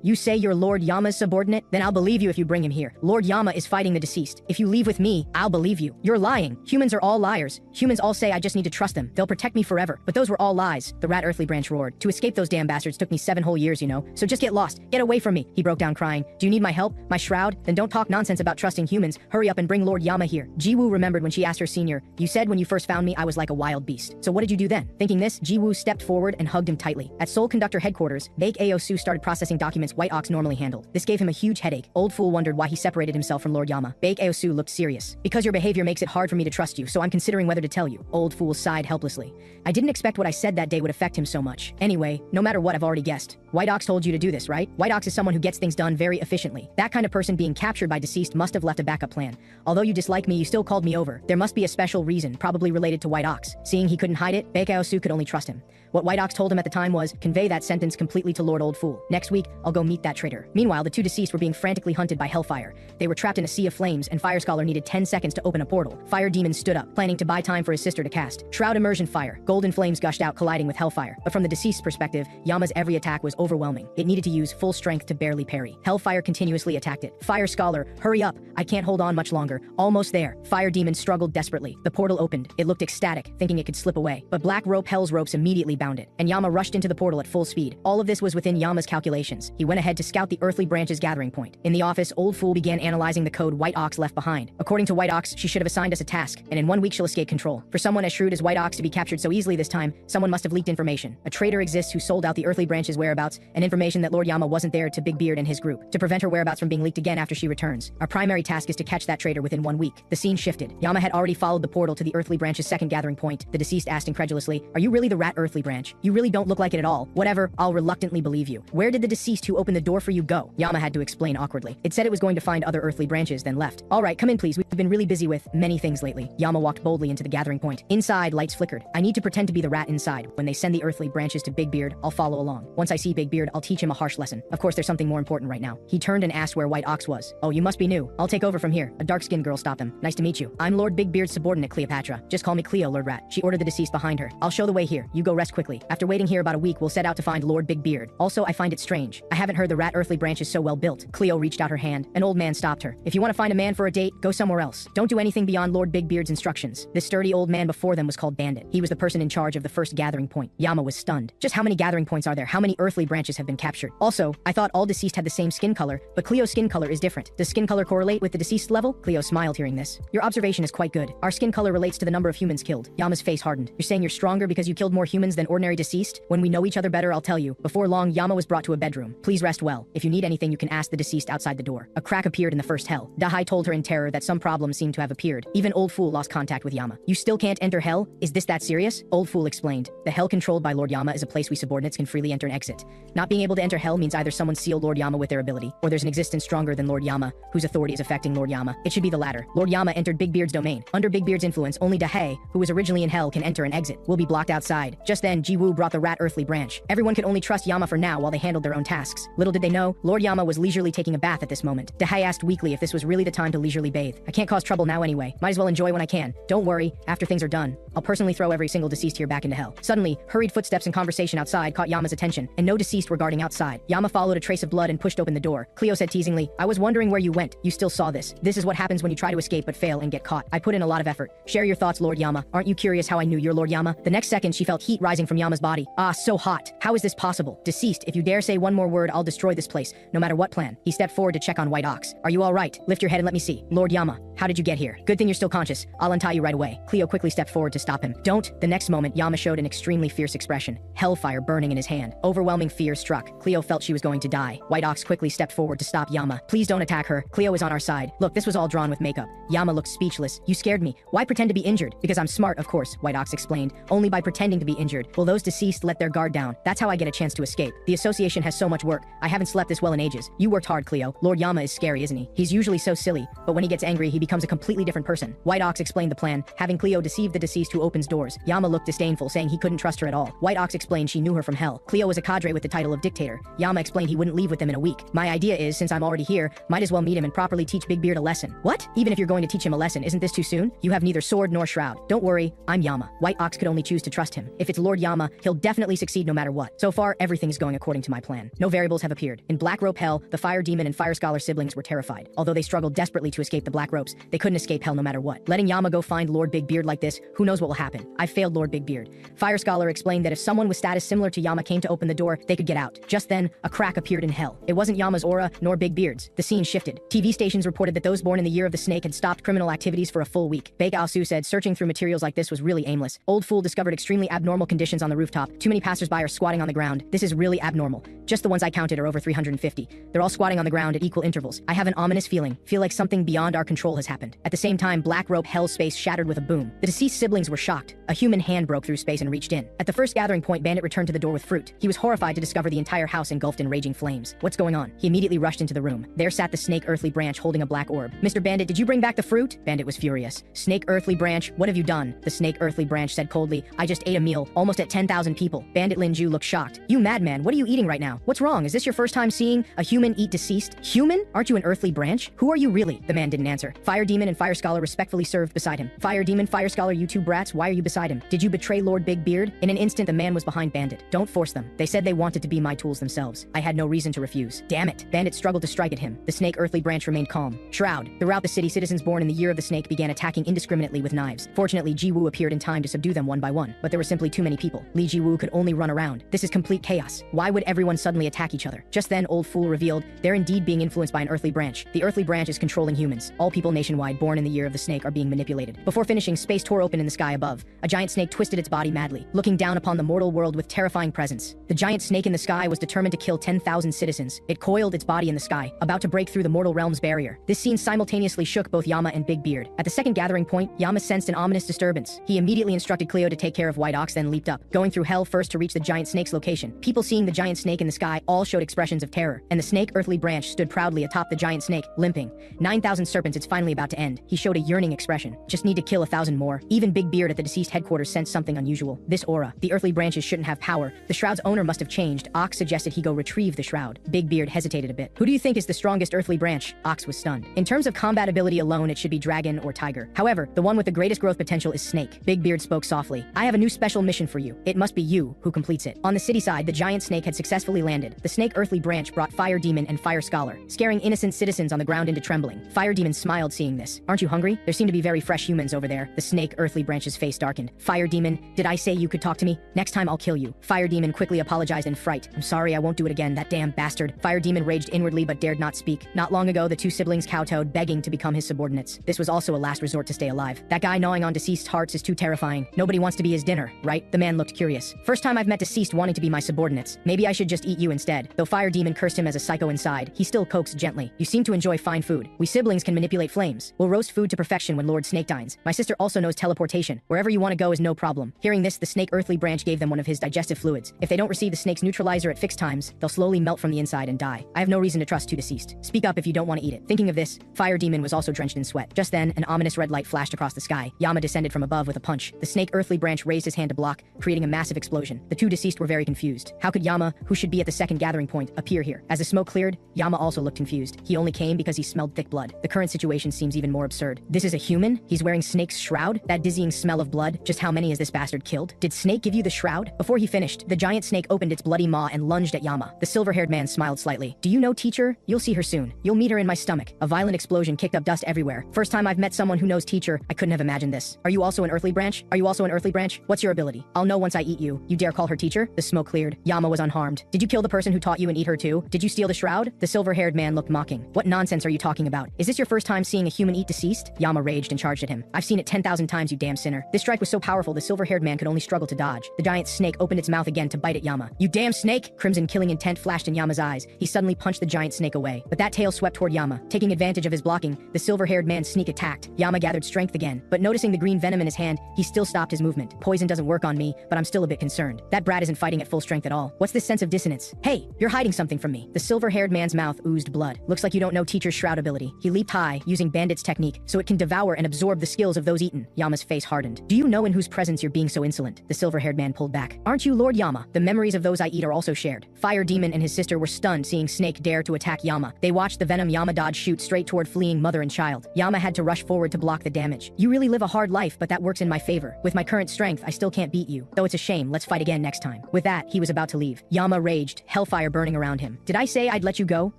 Speaker 1: You say you're Lord Yama's subordinate? Then I'll believe you if you bring him here. Lord Yama is fighting the deceased. If you leave with me, I'll believe you. You're lying. Humans are all liars. Humans all say I just need to trust them. They'll protect me forever. But those were all lies. The rat earthly branch roared. To escape those damn bastards took me 7 whole years, you know. So just get lost. Get away from me. He broke down crying. Do you need my help? My shroud? Then don't talk nonsense about trusting humans. Hurry up and bring Lord Yama here. Jiwoo remembered when she asked her senior, you said when you first found me I was like a wild beast. So what did you do then? Thinking this, Jiwoo stepped forward and hugged him tightly. At Seoul Conductor headquarters, Baek Aosu started processing documents White Ox normally handled. This gave him a huge headache. Old Fool wondered why he separated himself from Lord Yama. Baek Aosu looked serious. Because your behavior makes it hard for me to trust you, so I'm considering whether to tell you. Old Fool sighed helplessly. I didn't expect what I said that day would affect him so much. Anyway, no matter what, I've already guessed. White Ox told you to do this, right? White Ox is someone who gets things done very efficiently. That kind of person being captured by deceased must have left a backup plan. Although you dislike me, you still called me over. There must be a special reason, probably related to White Ox. Seeing he couldn't hide it, Baek Aosu could only trust him. What White Ox told him at the time was, convey that sentence completely to Lord Old Fool. Next week, I'll go meet that traitor. Meanwhile, the two deceased were being frantically hunted by Hellfire. They were trapped in a sea of flames, and Fire Scholar needed 10 seconds to open a portal. Fire Demon stood up, planning to buy time for his sister to cast. Shroud Immersion Fire. Golden flames gushed out, colliding with Hellfire. But from the deceased's perspective, Yama's every attack was overwhelming. It needed to use full strength to barely parry. Hellfire continuously attacked it. Fire Scholar, hurry up. I can't hold on much longer. Almost there. Fire Demon struggled desperately. The portal opened. It looked ecstatic, thinking it could slip away. But Black Rope Hell's ropes immediately bound it, and Yama rushed into the portal at full speed. All of this was within Yama's calculations. He went ahead to scout the earthly branch's gathering point. In the office, Old Fool began analyzing the code White Ox left behind. According to White Ox, she should have assigned us a task, and in 1 week she'll escape control. For someone as shrewd as White Ox to be captured so easily this time, someone must have leaked information. A traitor exists who sold out the earthly branch's whereabouts, and information that Lord Yama wasn't there to Big Beard and his group. To prevent her whereabouts from being leaked again after she returns, our primary task is to catch that traitor within 1 week. The scene shifted. Yama had already followed the portal to the earthly branch's second gathering point. The deceased asked incredulously, are you really the rat earthly branch? You really don't look like it at all. Whatever, I'll reluctantly believe you. Where did the deceased who opened the door for you go? Yama had to explain awkwardly. It said it was going to find other earthly branches, then left. All right, come in please. We've been really busy with many things lately. Yama walked boldly into the gathering point. Inside, lights flickered. I need to pretend to be the rat inside. When they send the earthly branches to Big Beard, I'll follow along. Once I see Big Beard, I'll teach him a harsh lesson. Of course, there's something more important right now. He turned and asked where White Ox was. Oh, you must be new. I'll take over from here. A dark-skinned girl stopped him. Nice to meet you. I'm Lord Big Beard's subordinate, Cleopatra. Just call me Cleo, Lord Rat. She ordered the deceased behind her. I'll show the way here. You go rest quickly. After waiting here about a week, we'll set out to find Lord Big Beard. Also, I find it strange. I haven't heard the rat earthly branch is so well built. Cleo reached out her hand. An old man stopped her. If you want to find a man for a date, go somewhere else. Don't do anything beyond Lord Big Beard's instructions. This sturdy old man before them was called Bandit. He was the person in charge of the first gathering point. Yama was stunned. Just how many gathering points are there? How many earthly branches have been captured? Also, I thought all deceased had the same skin color, but Cleo's skin color is different. Does skin color correlate with the deceased level? Cleo smiled hearing this. Your observation is quite good. Our skin color relates to the number of humans killed. Yama's face hardened. You're saying you're stronger because you killed more humans than ordinary deceased? When we know each other better, I'll tell you. Before long, Yama was brought to a bedroom. Please rest well. If you need anything, you can ask the deceased outside the door. A crack appeared in the first hell. Dahai told her in terror that some problems seemed to have appeared. Even Old Fool lost contact with Yama. You still can't enter hell? Is this that serious? Old Fool explained. The hell controlled by Lord Yama is a place we subordinates can freely enter and exit. Not being able to enter hell means either someone sealed Lord Yama with their ability, or there's an existence stronger than Lord Yama, whose authority is affecting Lord Yama. It should be the latter. Lord Yama entered Big Beard's domain. Under Big Beard's influence, only Dahae, who was originally in hell, can enter and exit. Will be blocked outside. Just then, Ji-woo brought the rat earthly branch. Everyone could only trust Yama for now while they handled their own tasks. Little did they know, Lord Yama was leisurely taking a bath at this moment. Dahae asked weakly if this was really the time to leisurely bathe. I can't cause trouble now anyway. Might as well enjoy when I can. Don't worry, after things are done, I'll personally throw every single deceased here back into hell. Suddenly, hurried footsteps and conversation outside caught Yama's attention, and no deceased were guarding outside. Yama followed a trace of blood and pushed open the door. Cleo said teasingly, I was wondering where you went. You still saw this. This is what happens when you try to escape but fail and get caught. I put in a lot of effort. Share your thoughts, Lord Yama. Aren't you curious how I knew you're Lord Yama? The next second, she felt heat rising from Yama's body. Ah, so hot. How is this possible? Deceased, if you dare say one more word, I'll destroy this place, no matter what plan. He stepped forward to check on White Ox. Are you all right? Lift your head and let me see. Lord Yama, how did you get here? Good thing you're still conscious. I'll untie you right away. Cleo quickly stepped forward to stop him. Don't. The next moment, Yama showed an extremely fierce expression. Hellfire burning in his hand. Overwhelming fear struck. Cleo felt she was going to die. White Ox quickly stepped forward to stop Yama. Please don't attack her. Cleo is on our side. Look, this was all drawn with makeup. Yama looked speechless. You scared me. Why pretend to be injured? Because I'm smart, of course, White Ox explained. Only by pretending to be injured will those deceased let their guard down. That's how I get a chance to escape. The association has so much work. I haven't slept this well in ages. You worked hard, Cleo. Lord Yama is scary, isn't he? He's usually so silly, but when he gets angry, he becomes a completely different person. White Ox explained the plan, having Cleo deceive the deceased who opens doors. Yama looked disdainful, saying he couldn't trust her at all. White Ox explained she knew her from hell. Cleo was a cadre with the title of dictator. Yama explained he wouldn't leave with them in a week. My idea is, since I'm already here, might as well meet him and properly teach Big Beard a lesson. What? Even if you're going to teach him a lesson, isn't this too soon? You have neither sword nor shroud. Don't worry, I'm Yama. White Ox could only choose to trust him. If it's Lord Yama, he'll definitely succeed no matter what. So far, everything's going according to my plan. No variables have appeared. In Black Rope Hell, the Fire Demon and Fire Scholar siblings were terrified. Although they struggled desperately to escape the Black Ropes, they couldn't escape hell no matter what. Letting Yama go find Lord Big Beard like this, who knows what will happen. I failed Lord Big Beard. Fire Scholar explained that if someone with status similar to Yama came to open the door, they could get out. Just then, a crack appeared in hell. It wasn't Yama's aura, nor Big Beard's. The scene shifted. TV stations reported that those born in the year of the snake had stopped criminal activities for a full week. Baek Aosu said searching through materials like this was really aimless. Old Fool discovered extremely abnormal conditions on the rooftop. Too many passersby are squatting on the ground. This is really abnormal. Just the ones I counted are over 350. They're all squatting on the ground at equal intervals. I have an ominous feeling. Feel like something beyond our control has happened. At the same time, Black Rope Hell space shattered with a boom. The deceased siblings were shocked. A human hand broke through space and reached in. At the first gathering point, Bandit returned to the door with fruit. He was horrified to discover the entire house engulfed in raging flames. What's going on? He immediately rushed into the room. There sat the snake earthly branch holding a black orb. Mr. Bandit, did you bring back the fruit? Bandit was furious. Snake earthly branch, what have you done? The snake earthly branch said coldly, I just ate a meal, almost at 10,000 people. Bandit Linju looked shocked. You madman, what are you eating right now? What's wrong? Is this your first time seeing a human eat deceased? Human? Aren't you an earthly branch? Who are you really? The man didn't answer. Fire Demon and Fire Scholar respectfully served beside him. Fire Demon, Fire Scholar, you two brats, why are you beside him? Did you betray Lord Big Beard? In an instant, the man was behind Bandit. Don't force them. They said they wanted to be my tools themselves. I had no reason to refuse. Damn it. Bandit struggled to strike at him. The snake earthly branch remained calm. Shroud. Throughout the city, citizens born in the year of the snake began attacking indiscriminately with knives. Fortunately, Ji-woo appeared in time to subdue them one by one, but there were simply too many people. Li Ji-woo could only run around. This is complete chaos. Why would everyone suddenly attack each other? Just then, Old Fool revealed they're indeed being influenced by an earthly branch. The earthly branch is controlling humans. All people nationwide born in the year of the snake are being manipulated. Before finishing, space tore open in the sky above. A giant snake twisted its body madly, looking down upon the mortal world with terrifying presence. The giant snake in the sky was determined to kill 10,000 citizens. It coiled its body in the sky, about to break through the mortal realm's barrier. This scene simultaneously shook both Yama and Big Beard. At the second gathering point, Yama sensed an ominous disturbance. He immediately instructed Cleo to take care of White Ox, then leaped up, going through hell first to reach the giant snake's location. People seeing the giant snake in the sky all showed expressions of terror, and the snake earthly branch stood proudly atop the giant snake, limping. 9,000 serpents, it's finally about to end. He showed a yearning expression. Just need to kill 1,000 more. Even Big Beard at the deceased headquarters sensed something unusual. This aura. The earthly branches shouldn't have power. The shroud's owner must have changed. Ox suggested he go retrieve the shroud. Big Beard hesitated a bit. Who do you think is the strongest earthly branch? Ox was stunned. In terms of combat ability alone, it should be dragon or tiger. However, the one with the greatest growth potential is snake. Big Beard spoke softly. I have a new special mission for you. It must be you who completes it. On the city side, the giant snake had successfully landed. The snake earthly branch brought Fire Demon and Fire Scholar, scaring innocent citizens on the ground into trembling. Fire Demon smiled seeing this. Aren't you hungry? There seem to be very fresh humans over there. The snake earthly branch's face darkened. Fire Demon, did I say you could talk to me? Next time I'll kill you. Fire Demon quickly apologized in fright. I'm sorry, I won't do it again, that damn bastard. Fire Demon raged inwardly but dared not speak. Not long ago, the two siblings kowtowed, begging to become his subordinates. This was also a last resort to stay alive. That guy gnawing on deceased hearts is too terrifying. Nobody wants to be his dinner, right? The man looked curious. First time I've met deceased wanting to be my subordinates. Maybe I should just eat you instead. Though Fire Demon cursed him as a psycho inside, he still coaxed gently. You seem to enjoy fine food. We siblings can manipulate flames. We'll roast food to perfection when Lord Snake dines. My sister also knows teleportation. Wherever you want to go is no problem. Hearing this, the snake earthly branch gave them one of his digestive fluids. If they don't receive the snake's neutralizer at fixed times, they'll slowly melt from the inside and die. I have no reason to trust two deceased. Speak up if you don't want to eat it. Thinking of this, Fire Demon was also drenched in sweat. Just then, an ominous red light flashed across the sky. Yama descended from above with a punch. The snake earthly branch raised his hand to block, creating a massive explosion. The two deceased were very confused. How could Yama, who should be at the second gathering point, appear here? As the smoke cleared, Yama also looked confused. He only came because he smelled thick blood. The current situation seems even more absurd. This is a human? He's wearing Snake's shroud? That dizzying smell of blood? Just how many has this bastard killed? Did Snake give you the shroud? Before he finished, the giant snake opened its bloody maw and lunged at Yama. The silver-haired man smiled slightly. Do you know, teacher? You'll see her soon. You'll meet her in my stomach. A violent explosion kicked up dust everywhere. First time I've met someone who knows teacher. I couldn't have imagined this. Are you also an earthly branch? Are you also an earthly branch? What's your ability? I'll know once I eat you. You dare call her teacher? The smoke cleared. Yama was unharmed. Did you kill the person who taught you and eat her too? Did you steal the shroud? The silver-haired man looked mocking. What nonsense are you talking about? Is this your first time seeing a human eat deceased? Yama raged and charged at him. I've seen it 10,000 times, you damn sinner. This strike was so powerful the silver-haired man could only struggle to dodge. The giant snake opened its mouth again to bite at Yama. You damn snake! Crimson killing intent flashed in Yama's eyes. He suddenly punched the giant snake away. But that tail swept toward Yama. Taking advantage of his blocking, the silver-haired man's sneak attacked. Yama gathered strength again, but noticing the green venom in his hand, he still stopped his movement. Poison doesn't work on me, but I'm still a bit concerned. That brat isn't fighting at full strength at all. What's this sense of dissonance? Hey, you're hiding something from me. The silver-haired man's mouth oozed blood. Looks like you don't know teacher's shroud ability. He leaped high, using bandit's technique, so it can devour and absorb the skills of those eaten. Yama's face hardened. Do you know in whose presence you're being so insolent? The silver-haired man pulled back. Aren't you Lord Yama? The memories of those I eat are also shared. Fire Demon and his sister were stunned seeing Snake dare to attack Yama. They watched the venom Yama dodge shoot straight toward fleeing mother and child. Yama had to rush forward to block the damage. You really live a hard life, but that works in my favor. With my current strength, I still can't beat you. Though it's a shame, let's fight again next time. With that, he was about to leave. Yama raged, hellfire burning around him. Did I say I'd let you go?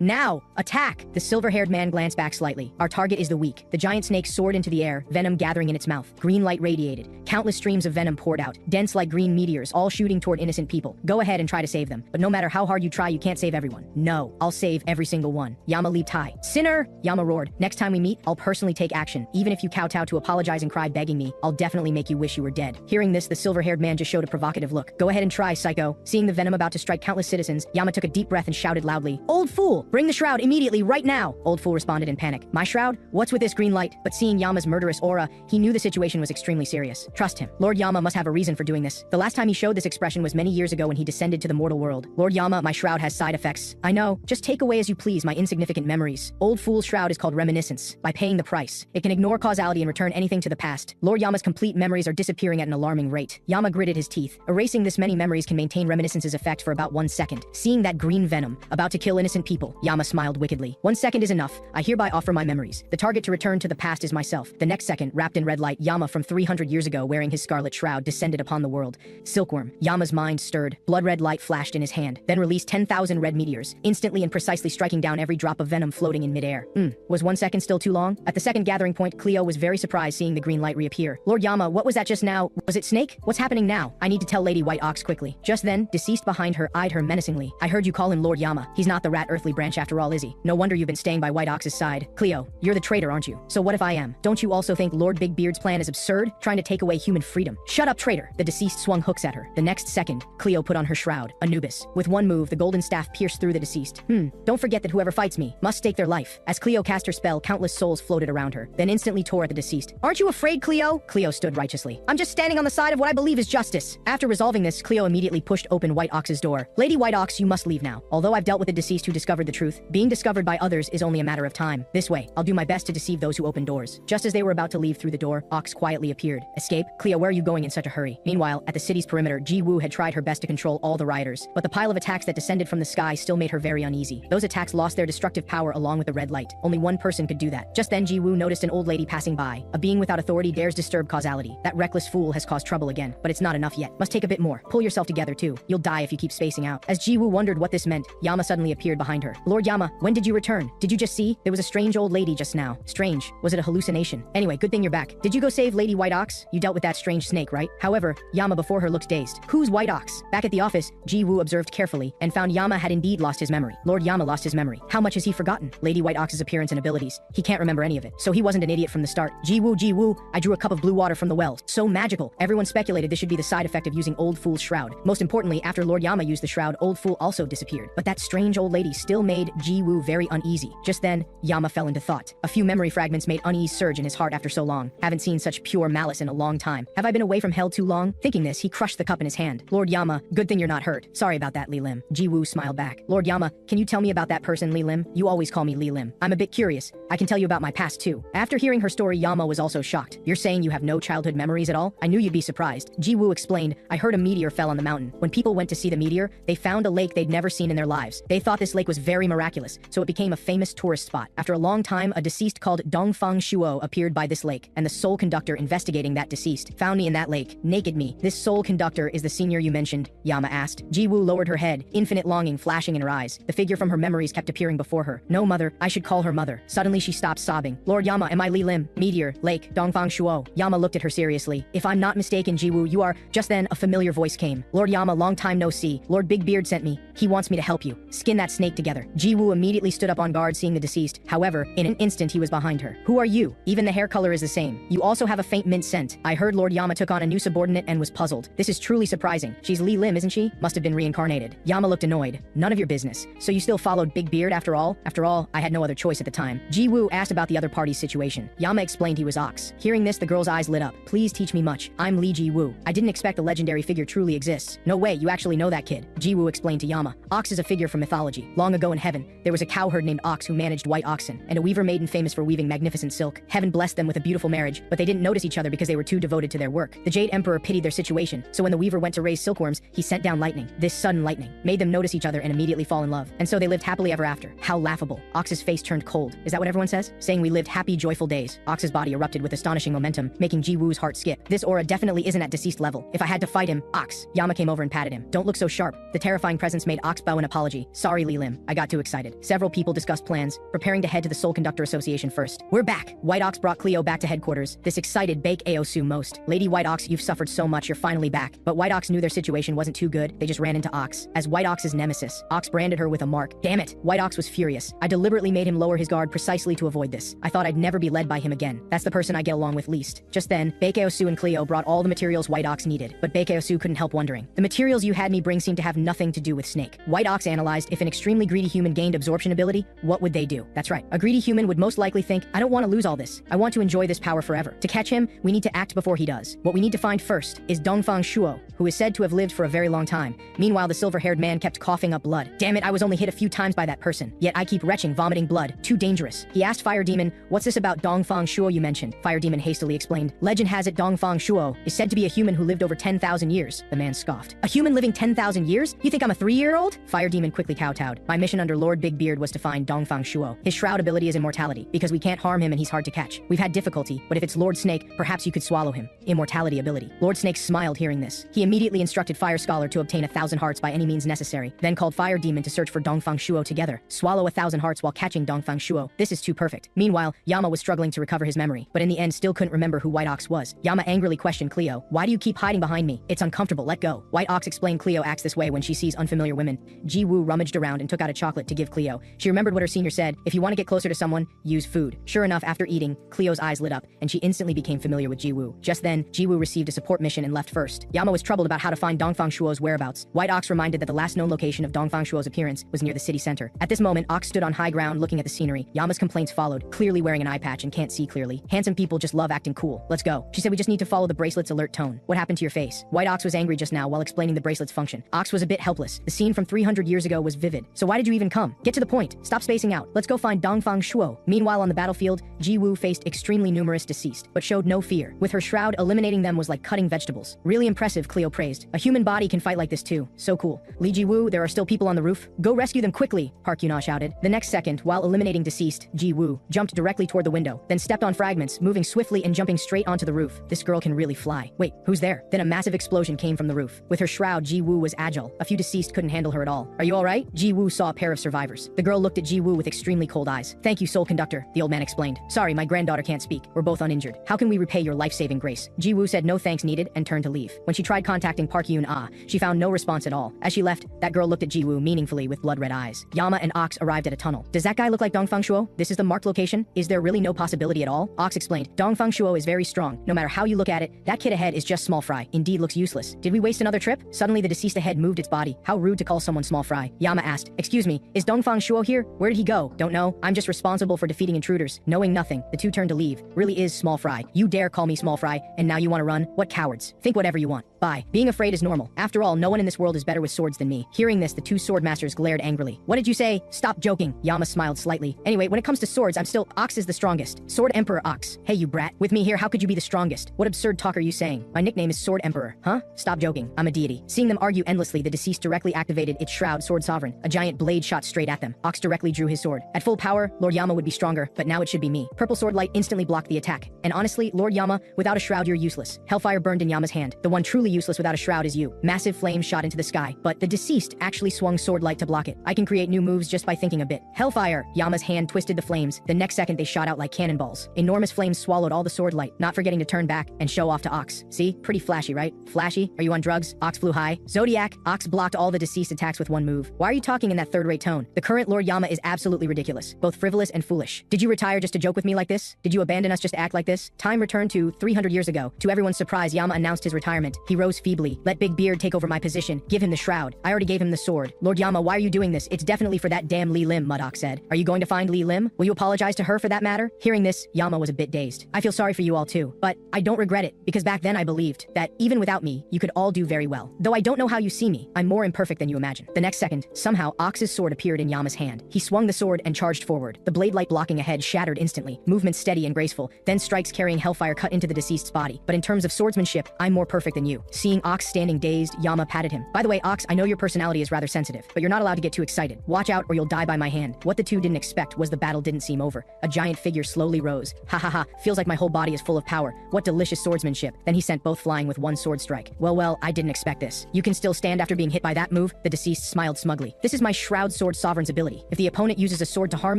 Speaker 1: Now! Attack! The silver-haired man glanced back slightly. Our target is the weak. The giant snake soared into the air, venom gathering in its mouth. Green light radiated. Countless streams of venom poured out, dense like green meteors, all shooting toward innocent people. Go ahead and try to save them. But no matter how hard you try, you can't save everyone. No, I'll save every single one. Yama leaped high. Sinner! Yama roared. Next time we meet, I'll personally take action. Even if you kowtow to apologize and cry begging me, I'll definitely make you wish you were dead. Hearing this, the silver-haired man just showed a provocative look. Go ahead and try, psycho. Seeing the venom about to strike countless citizens, Yama took a deep breath and shouted loudly, Old fool! Bring the shroud immediately, right now! Old fool responded in panic. My shroud? What's with this green light? But seeing Yama's murderous aura, he knew the situation was extremely serious. Trust him. Lord Yama must have a reason for doing this. The last time he showed this expression was many years ago when he descended to the mortal world. Lord Yama, my shroud has side effects. I know. Just take away as you please my insignificant memories. Old fool's shroud is called reminiscence. By paying the price, it can ignore causality and return anything to the past. Lord Yama's complete memories are disappearing at an alarming rate. Yama gritted his teeth. Erasing this many memories can maintain reminiscence's effect for about 1 second. Seeing that green venom, about to kill innocent people, Yama smiled wickedly. 1 second is enough. I hereby offer my memories. The target to return to the past is myself. The next second, wrapped in red light, Yama from 300 years ago wearing his scarlet shroud descended upon the world. Silkworm. Yama's mind stirred. Blood-red light flashed in his hand, then released 10,000 red meteors, instantly and precisely striking down every drop of venom floating in midair. Was 1 second still too long? At the second gathering point, Cleo was very surprised seeing the green light reappear. Lord Yama, what was that just now? Was it Snake? What's happening now? I need to tell Lady White Ox quickly. Just then, deceased behind her eyed her menacingly. I heard you call him Lord Yama. He's not the rat earthly branch after all, is he? No wonder you've been staying by White Ox's side. Cleo, you're the traitor, aren't you? So what if I am? Don't you also think Lord Big Beard's plan is absurd? Trying to take away human freedom? Shut up, traitor! The deceased swung hooks at her. The next second, Cleo put on her shroud, Anubis. With one move, the golden staff pierced through the deceased. Don't forget that whoever fights me must stake their life. As Cleo cast her spell, countless souls floated around her, then instantly tore at the deceased. Aren't you afraid, Cleo? Cleo stood righteously. I'm just standing on the side of what I believe is justice. After resolving this, Cleo immediately pushed open White Ox's door. Lady White Ox, you must leave now. Although I've dealt with the deceased who discovered the truth, being discovered by others is only a matter of time. This way, I'll do my best to deceive those who open doors. Just as they were about to leave through the door, Ox quietly appeared. Escape? Cleo, where are you going in such a hurry? Meanwhile, at the city's perimeter, Ji-Woo had tried her best to control all the rioters, but the pile of attacks that descended from the sky still made her very uneasy. Those attacks lost their destructive power along with the red light. Only one person could do that. Just then, Ji-Woo noticed an old lady passing by. A being without authority dares disturb causality. That reckless fool has caused trouble again, but it's not enough yet. Must take a bit more. Pull yourself together too. You'll die if you keep spacing out. As Ji-Woo wondered what this meant, Yama suddenly appeared behind her. Lord Yama, when did you return? Did you just see? There was a strange old lady just now. Strange. Was it a hallucination? Anyway, good thing you're back. Did you go save Lady White Ox? You dealt with that strange snake, right? However, Yama before her looked dazed. Who's White Ox? Back at the office, Ji-Woo observed carefully and found Yama had indeed lost his memory. Lord Yama lost his memory. How much has he forgotten? Lady White Ox's appearance and abilities. He can't remember any of it. So he wasn't an idiot from the start. Ji-Woo, I drew a cup of blue water from the well. So magical. Everyone speculated this should be the side effect of using Old Fool's shroud. Most importantly, after Lord Yama used the shroud, Old Fool also disappeared. But that strange old lady still made Ji-Woo very uneasy. Just then, Yama fell into thought. A few memory fragments made unease surge in his heart after so long. Haven't seen such pure malice in a long time. Have I been away from hell too long? Thinking this, he crushed the cup in his hand. Lord Yama, good thing you're not hurt. hurt. Sorry about that, Li Lim. Ji Woo smiled back. Lord Yama, can you tell me about that person, Li Lim? You always call me Li Lim. I'm a bit curious. I can tell you about my past too. After hearing her story, Yama was also shocked. You're saying you have no childhood memories at all? I knew you'd be surprised. Ji Woo explained, I heard a meteor fell on the mountain. When people went to see the meteor, they found a lake they'd never seen in their lives. They thought this lake was very miraculous, so it became a famous tourist spot. After a long time, a deceased called Dongfang Shuo appeared by this lake, and the soul conductor investigating that deceased found me in that lake, naked me. This soul conductor is the senior you mentioned? Yama asked. Ji Woo lowered her head, infinite longing flashing in her eyes. The figure from her memories kept appearing before her. No, mother, I should call her mother. Suddenly she stopped sobbing. Lord Yama, am I Li Lim? Meteor, lake, Dongfang Shuo. Yama looked at her seriously. If I'm not mistaken, Ji Woo, you are. Just then, a familiar voice came. Lord Yama, long time no see. Lord Big Beard sent me. He wants me to help you. Skin that snake together. Ji Woo immediately stood up on guard seeing the deceased. However, in an instant he was behind her. Who are you? Even the hair color is the same. You also have a faint mint scent. I heard Lord Yama took on a new subordinate and was puzzled. This is truly surprising. She's Li Lim, isn't she? Must have been reincarnated. Yama looked annoyed. None of your business. So you still followed Big Beard after all? After all, I had no other choice at the time. Ji Woo asked about the other party's situation. Yama explained he was Ox. Hearing this, the girl's eyes lit up. Please teach me much. I'm Li Ji Woo. I didn't expect a legendary figure truly exists. No way, you actually know that kid. Ji Woo explained to Yama. Ox is a figure from mythology. Long ago in heaven, there was a cowherd named Ox who managed white oxen, and a weaver maiden famous for weaving magnificent silk. Heaven blessed them with a beautiful marriage, but they didn't notice each other because they were too devoted to their work. The Jade Emperor pitied their situation, so when the weaver went to raise silkworms, he sent down lightning. This sudden lightning made them notice each other and immediately fall in love. And so they lived happily ever after. How laughable. Ox's face turned cold. Is that what everyone says? Saying we lived happy, joyful days. Ox's body erupted with astonishing momentum, making Ji Woo's heart skip. This aura definitely isn't at deceased level. If I had to fight him, Ox. Yama came over and patted him. Don't look so sharp. The terrifying presence made Ox bow an apology. Sorry, Li Lim. I got too excited. Several people discussed plans, preparing to head to the Soul Conductor Association first. We're back. White Ox brought Cleo back to headquarters. This excited Bake Aosu most. Lady White Ox, you've suffered so much, you're finally back. But White Ox knew their situation wasn't too good. They just ran into Ox. As White Ox's nemesis, Ox branded her with a mark. Damn it. White Ox was furious. I deliberately made him lower his guard precisely to avoid this. I thought I'd never be led by him again. That's the person I get along with least. Just then, Bake Aosu and Cleo brought all the materials White Ox needed. But Bake Aosu couldn't help wondering. The materials you had me bring seem to have nothing to do with Snake. White Ox analyzed if an extremely greedy human gained absorption ability, what would they do? That's right. A greedy human would most likely think, I don't want to lose all this. I want to enjoy this power forever. To catch him, we need to act before he does. What we need to find first is Dongfang Shuo, who is said to have lived for a very long time. Meanwhile, the silver-haired man kept coughing up blood. Damn it, I was only hit a few times by that person. Yet I keep retching, vomiting blood. Too dangerous. He asked Fire Demon, what's this about Dongfang Shuo you mentioned? Fire Demon hastily explained. Legend has it Dongfang Shuo is said to be a human who lived over 10,000 years. The man scoffed. A human living 10,000 years? You think I'm a 3-year-old? Fire Demon quickly kowtowed. My mission under Lord Big Beard was to find Dongfang Shuo. His shroud ability is immortality, because we can't harm him and he's hard to catch. We've had difficulty, but if it's Lord Snake, perhaps you could swallow him. Immortality ability. Lord Snake smiled hearing this. He immediately instructed Fire Scholar to obtain 1,000 hearts by any means necessary, then called Fire Demon to search for Dongfang Shuo together. Swallow 1,000 hearts while catching Dongfang Shuo. This is too perfect. Meanwhile, Yama was struggling to recover his memory, but in the end still couldn't remember who White Ox was. Yama angrily questioned Cleo. Why do you keep hiding behind me? It's uncomfortable, let go. White Ox explained Cleo acts this way when she sees unfamiliar women. Ji Woo rummaged around and took out a chocolate to give Cleo. She remembered what her senior said, if you want to get closer to someone, use food. Sure enough, after eating, Cleo's eyes lit up, and she instantly became familiar with Ji Woo. Just then, Ji Woo received a support mission and left first. Yama was troubled about how to find Dongfang Shuo's whereabouts. White Ox reminded that the last known location of Dongfang Shuo's appearance was near the city center. At this moment, Ox stood on high ground looking at the scenery. Yama's complaints followed, clearly wearing an eye patch and can't see clearly. Handsome people just love acting cool. Let's go. She said we just need to follow the bracelet's alert tone. What happened to your face? White Ox was angry just now while explaining the bracelet's function. Ox was a bit helpless. The scene from 300 years ago was vivid. So why did you even come? Get to the point. Stop spacing out. Let's go find Dongfang Shuo. Meanwhile on the battlefield, Ji Woo faced extremely numerous deceased, but showed no fear. With her shroud, eliminating them was like cutting vegetables. Really impressive, Cleo praised. A human body can fight like this too. So cool. Li Ji Woo, there are still people on the roof. Go rescue them quickly, Park Yuna shouted. The next second, while eliminating deceased, Ji Woo jumped directly toward the window, then stepped on fragments, moving swiftly and jumping straight onto the roof. This girl can really fly. Wait, who's there? Then a massive explosion came from the roof. With her shroud, Ji Woo was agile. A few deceased couldn't handle her at all. Are you alright? Ji Woo saw a pair of survivors. The girl looked at Ji Woo with extremely cold eyes. Thank you, Soul Conductor, the old man explained. Sorry, my granddaughter can't speak. We're both uninjured. How can we repay your life-saving grace? Ji Woo said no thanks needed and turned to leave. When she tried contacting Park Yun-ah, she found no response at all. As she left, that girl looked at Ji Woo meaningfully with blood-red eyes. Yama and Ox arrived at a tunnel. Does that guy look like Dongfang Shuo? This is the marked location? Is there really no possibility at all? Ox explained. Dongfang Shuo is very strong. No matter how you look at it, that kid ahead is just small fry. Indeed looks useless. Did we waste another trip? Suddenly the deceased ahead moved its body. How rude to call someone small fry. Yama asked, excuse me, is Dongfang Shuo here? Where did he go? Don't know. I'm just responsible for defeating intruders. Knowing nothing, the two turned to leave. Really is small fry. You dare call me small fry, and now you want to run? What cowards. Think whatever you want. Bye. Being afraid is normal. After all, no one in this world is better with swords than me. Hearing this, the two sword masters glared angrily. What did you say? Stop joking. Yama smiled slightly. Anyway, when it comes to swords, I'm still Ox is the strongest. Sword Emperor Ox. Hey, you brat. With me here, how could you be the strongest? What absurd talk are you saying? My nickname is Sword Emperor. Huh? Stop joking. I'm a deity. Seeing them argue endlessly, the deceased directly activated its shroud, Sword Sovereign. A giant blade shot straight at them. Ox directly drew his sword. At full power, Lord Yama would be stronger, but now it should be me. Purple sword light instantly blocked the attack. And honestly, Lord Yama, without a shroud, you're useless. Hellfire burned in Yama's hand. The one truly useless without a shroud is you. Massive flames shot into the sky, but the deceased actually swung sword light to block it. I can create new moves just by thinking a bit. Hellfire! Yama's hand twisted the flames. The next second, they shot out like cannonballs. Enormous flames swallowed all the sword light, not forgetting to turn back and show off to Ox. See? Pretty flashy, right? Flashy? Are you on drugs? Ox flew high. Zodiac! Ox blocked all the deceased attacks with one move. Why are you talking in that third-rate tone? The current Lord Yama is absolutely ridiculous. Both frivolous and foolish. Did you retire just to joke with me like this? Did you abandon us just to act like this? Time returned to 300 years ago. To everyone's surprise, Yama announced his retirement. He rose feebly. Let Big Beard take over my position. Give him the shroud. I already gave him the sword. Lord Yama, why are you doing this? It's definitely for that damn Li Lim, Mudok said. Are you going to find Li Lim? Will you apologize to her for that matter? Hearing this, Yama was a bit dazed. I feel sorry for you all too, but I don't regret it, because back then I believed that even without me, you could all do very well. Though I don't know how you see me, I'm more imperfect than you imagine. The next second, somehow Ox's sword appeared in Yama's hand. He swung the sword and charged forward. The blade light blocking ahead shattered instantly. Movement steady and graceful. Then strikes carrying hellfire cut into the deceased's body. But in terms of swordsmanship, I'm more perfect than you. Seeing Ox standing dazed, Yama patted him. By the way, Ox, I know your personality is rather sensitive, but you're not allowed to get too excited. Watch out or you'll die by my hand. What the two didn't expect was the battle didn't seem over. A giant figure slowly rose. Ha ha ha, feels like my whole body is full of power. What delicious swordsmanship. Then he sent both flying with one sword strike. Well, I didn't expect this. You can still stand after being hit by that move? The deceased smiled smugly. This is my Shroud Sword Sovereign's ability. If the opponent uses a sword to harm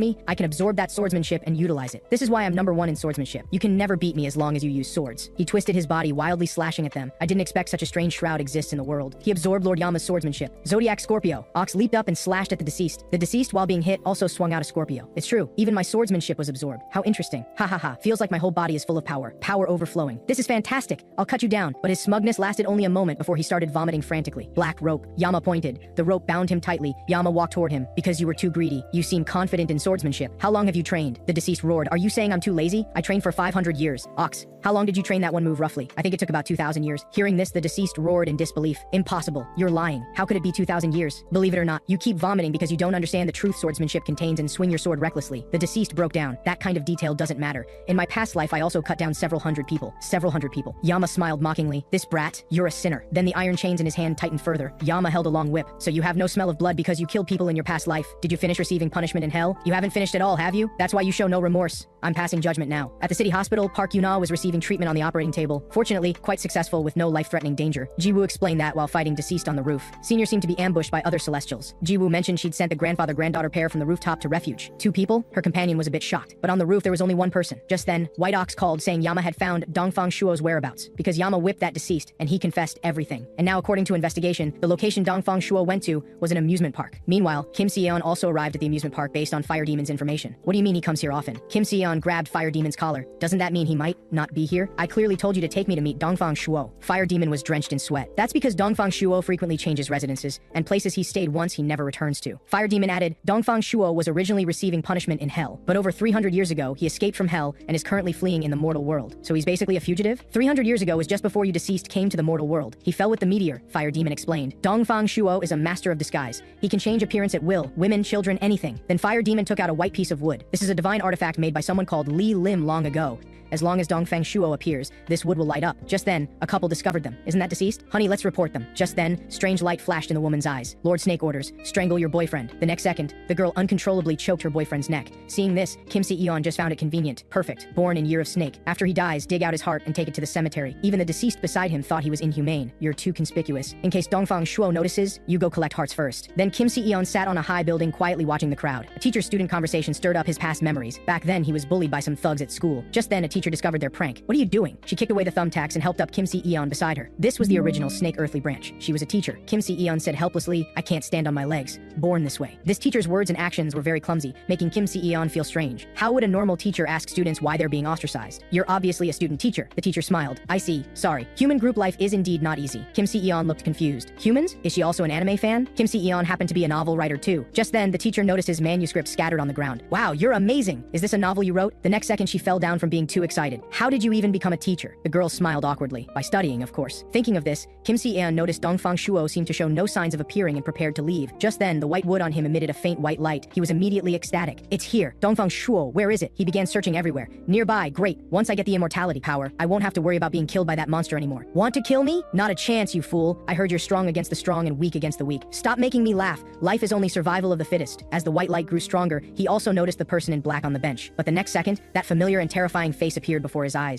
Speaker 1: me, I can absorb that swordsmanship and utilize it. This is why I'm #1 in swordsmanship. You can never beat me as long as you use swords. He twisted his body, wildly slashing at them. I didn't expect such a strange shroud exists in the world. He absorbed Lord Yama's swordsmanship. Zodiac Scorpio. Ox leaped up and slashed at the deceased. The deceased, while being hit, also swung out a Scorpio. It's true. Even my swordsmanship was absorbed. How interesting. Ha ha ha. Feels like my whole body is full of power. Power overflowing. This is fantastic. I'll cut you down. But his smugness lasted only a moment before he started vomiting frantically. Black rope. Yama pointed. The rope bound him tightly. Yama walked toward him. Because you were too greedy. You seem confident in swordsmanship. How long have you trained? The deceased roared. Are you saying I'm too lazy? I trained for 500 years. Ox. How long did you train that one move roughly? I think it took about 2,000 years. Hearing this, the deceased roared in disbelief. Impossible. You're lying. How could it be 2,000 years? Believe it or not, you keep vomiting because you don't understand the truth swordsmanship contains and swing your sword recklessly. The deceased broke down. That kind of detail doesn't matter. In my past life, I also cut down several hundred people. Several hundred people. Yama smiled mockingly. This brat, you're a sinner. Then the iron chains in his hand tightened further. Yama held a long whip. So you have no smell of blood because you killed people in your past life. Did you finish receiving punishment in hell? You haven't finished at all, have you? That's why you show no remorse. I'm passing judgment now. At the city hospital, Park Yuna was receiving treatment on the operating table. Fortunately, quite successful with no life-threatening danger. Jiwoo explained that while fighting deceased on the roof. Senior seemed to be ambushed by other celestials. Jiwoo mentioned she'd sent the grandfather-granddaughter pair from the rooftop to refuge. 2 people? Her companion was a bit shocked. But on the roof, there was only 1 person. Just then, White Ox called saying Yama had found Dongfang Shuo's whereabouts. Because Yama whipped that deceased, and he confessed everything. And now, according to investigation, the location Dongfang Shuo went to was an amusement park. Meanwhile, Kim Se-yeon also arrived at the amusement park based on Fire Demon's information. What do you mean he comes here often? Kim Se-yeon grabbed Fire Demon's collar. Doesn't that mean he might not be here? I clearly told you to take me to meet Dongfang Shuo. Fire Demon was drenched in sweat. That's because Dongfang Shuo frequently changes residences, and places he stayed once he never returns to. Fire Demon added, Dongfang Shuo was originally receiving punishment in hell, but over 300 years ago, he escaped from hell and is currently fleeing in the mortal world. So he's basically a fugitive? 300 years ago was just before you deceased came to the mortal world. He fell with the meteor, Fire Demon explained. Dongfang Shuo is a master of disguise. He can change appearance at will, women, children, anything. Then Fire Demon took out a white piece of wood. This is a divine artifact made by someone called Li Lim long ago. As long as Dongfang Shuo appears, this wood will light up. Just then, a couple discovered them. Isn't that deceased? Honey, let's report them. Just then, strange light flashed in the woman's eyes. Lord Snake orders, strangle your boyfriend. The next second, the girl uncontrollably choked her boyfriend's neck. Seeing this, Kim Se-yeon just found it convenient. Perfect. Born in Year of Snake. After he dies, dig out his heart and take it to the cemetery. Even the deceased beside him thought he was inhumane. You're too conspicuous. In case Dongfang Shuo notices, you go collect hearts first. Then Kim Se-yeon sat on a high building quietly watching the crowd. A teacher-student conversation stirred up his past memories. Back then, he was bullied by some thugs at school. Just then, a teacher discovered their prank. What are you doing? She kicked away the thumbtacks and helped up Kim Se-yeon beside her. This was the original Snake Earthly Branch. She was a teacher. Kim Se-yeon said helplessly, I can't stand on my legs. Born this way. This teacher's words and actions were very clumsy, making Kim Se-yeon feel strange. How would a normal teacher ask students why they're being ostracized? You're obviously a student teacher. The teacher smiled. I see. Sorry. Human group life is indeed not easy. Kim Se-yeon looked confused. Humans? Is she also an anime fan? Kim Se-yeon happened to be a novel writer too. Just then, the teacher noticed his manuscript scattered on the ground. Wow, you're amazing. Is this a novel you wrote? The next second, she fell down from being too excited excited. How did you even become a teacher? The girl smiled awkwardly. By studying, of course. Thinking of this, Kim Si-eun noticed Dongfang Shuo seemed to show no signs of appearing and prepared to leave. Just then, the white wood on him emitted a faint white light. He was immediately ecstatic. It's here. Dongfang Shuo, where is it? He began searching everywhere. Nearby, great. Once I get the immortality power, I won't have to worry about being killed by that monster anymore. Want to kill me? Not a chance, you fool. I heard you're strong against the strong and weak against the weak. Stop making me laugh. Life is only survival of the fittest. As the white light grew stronger, he also noticed the person in black on the bench. But the next second, that familiar and terrifying face appeared before his eyes.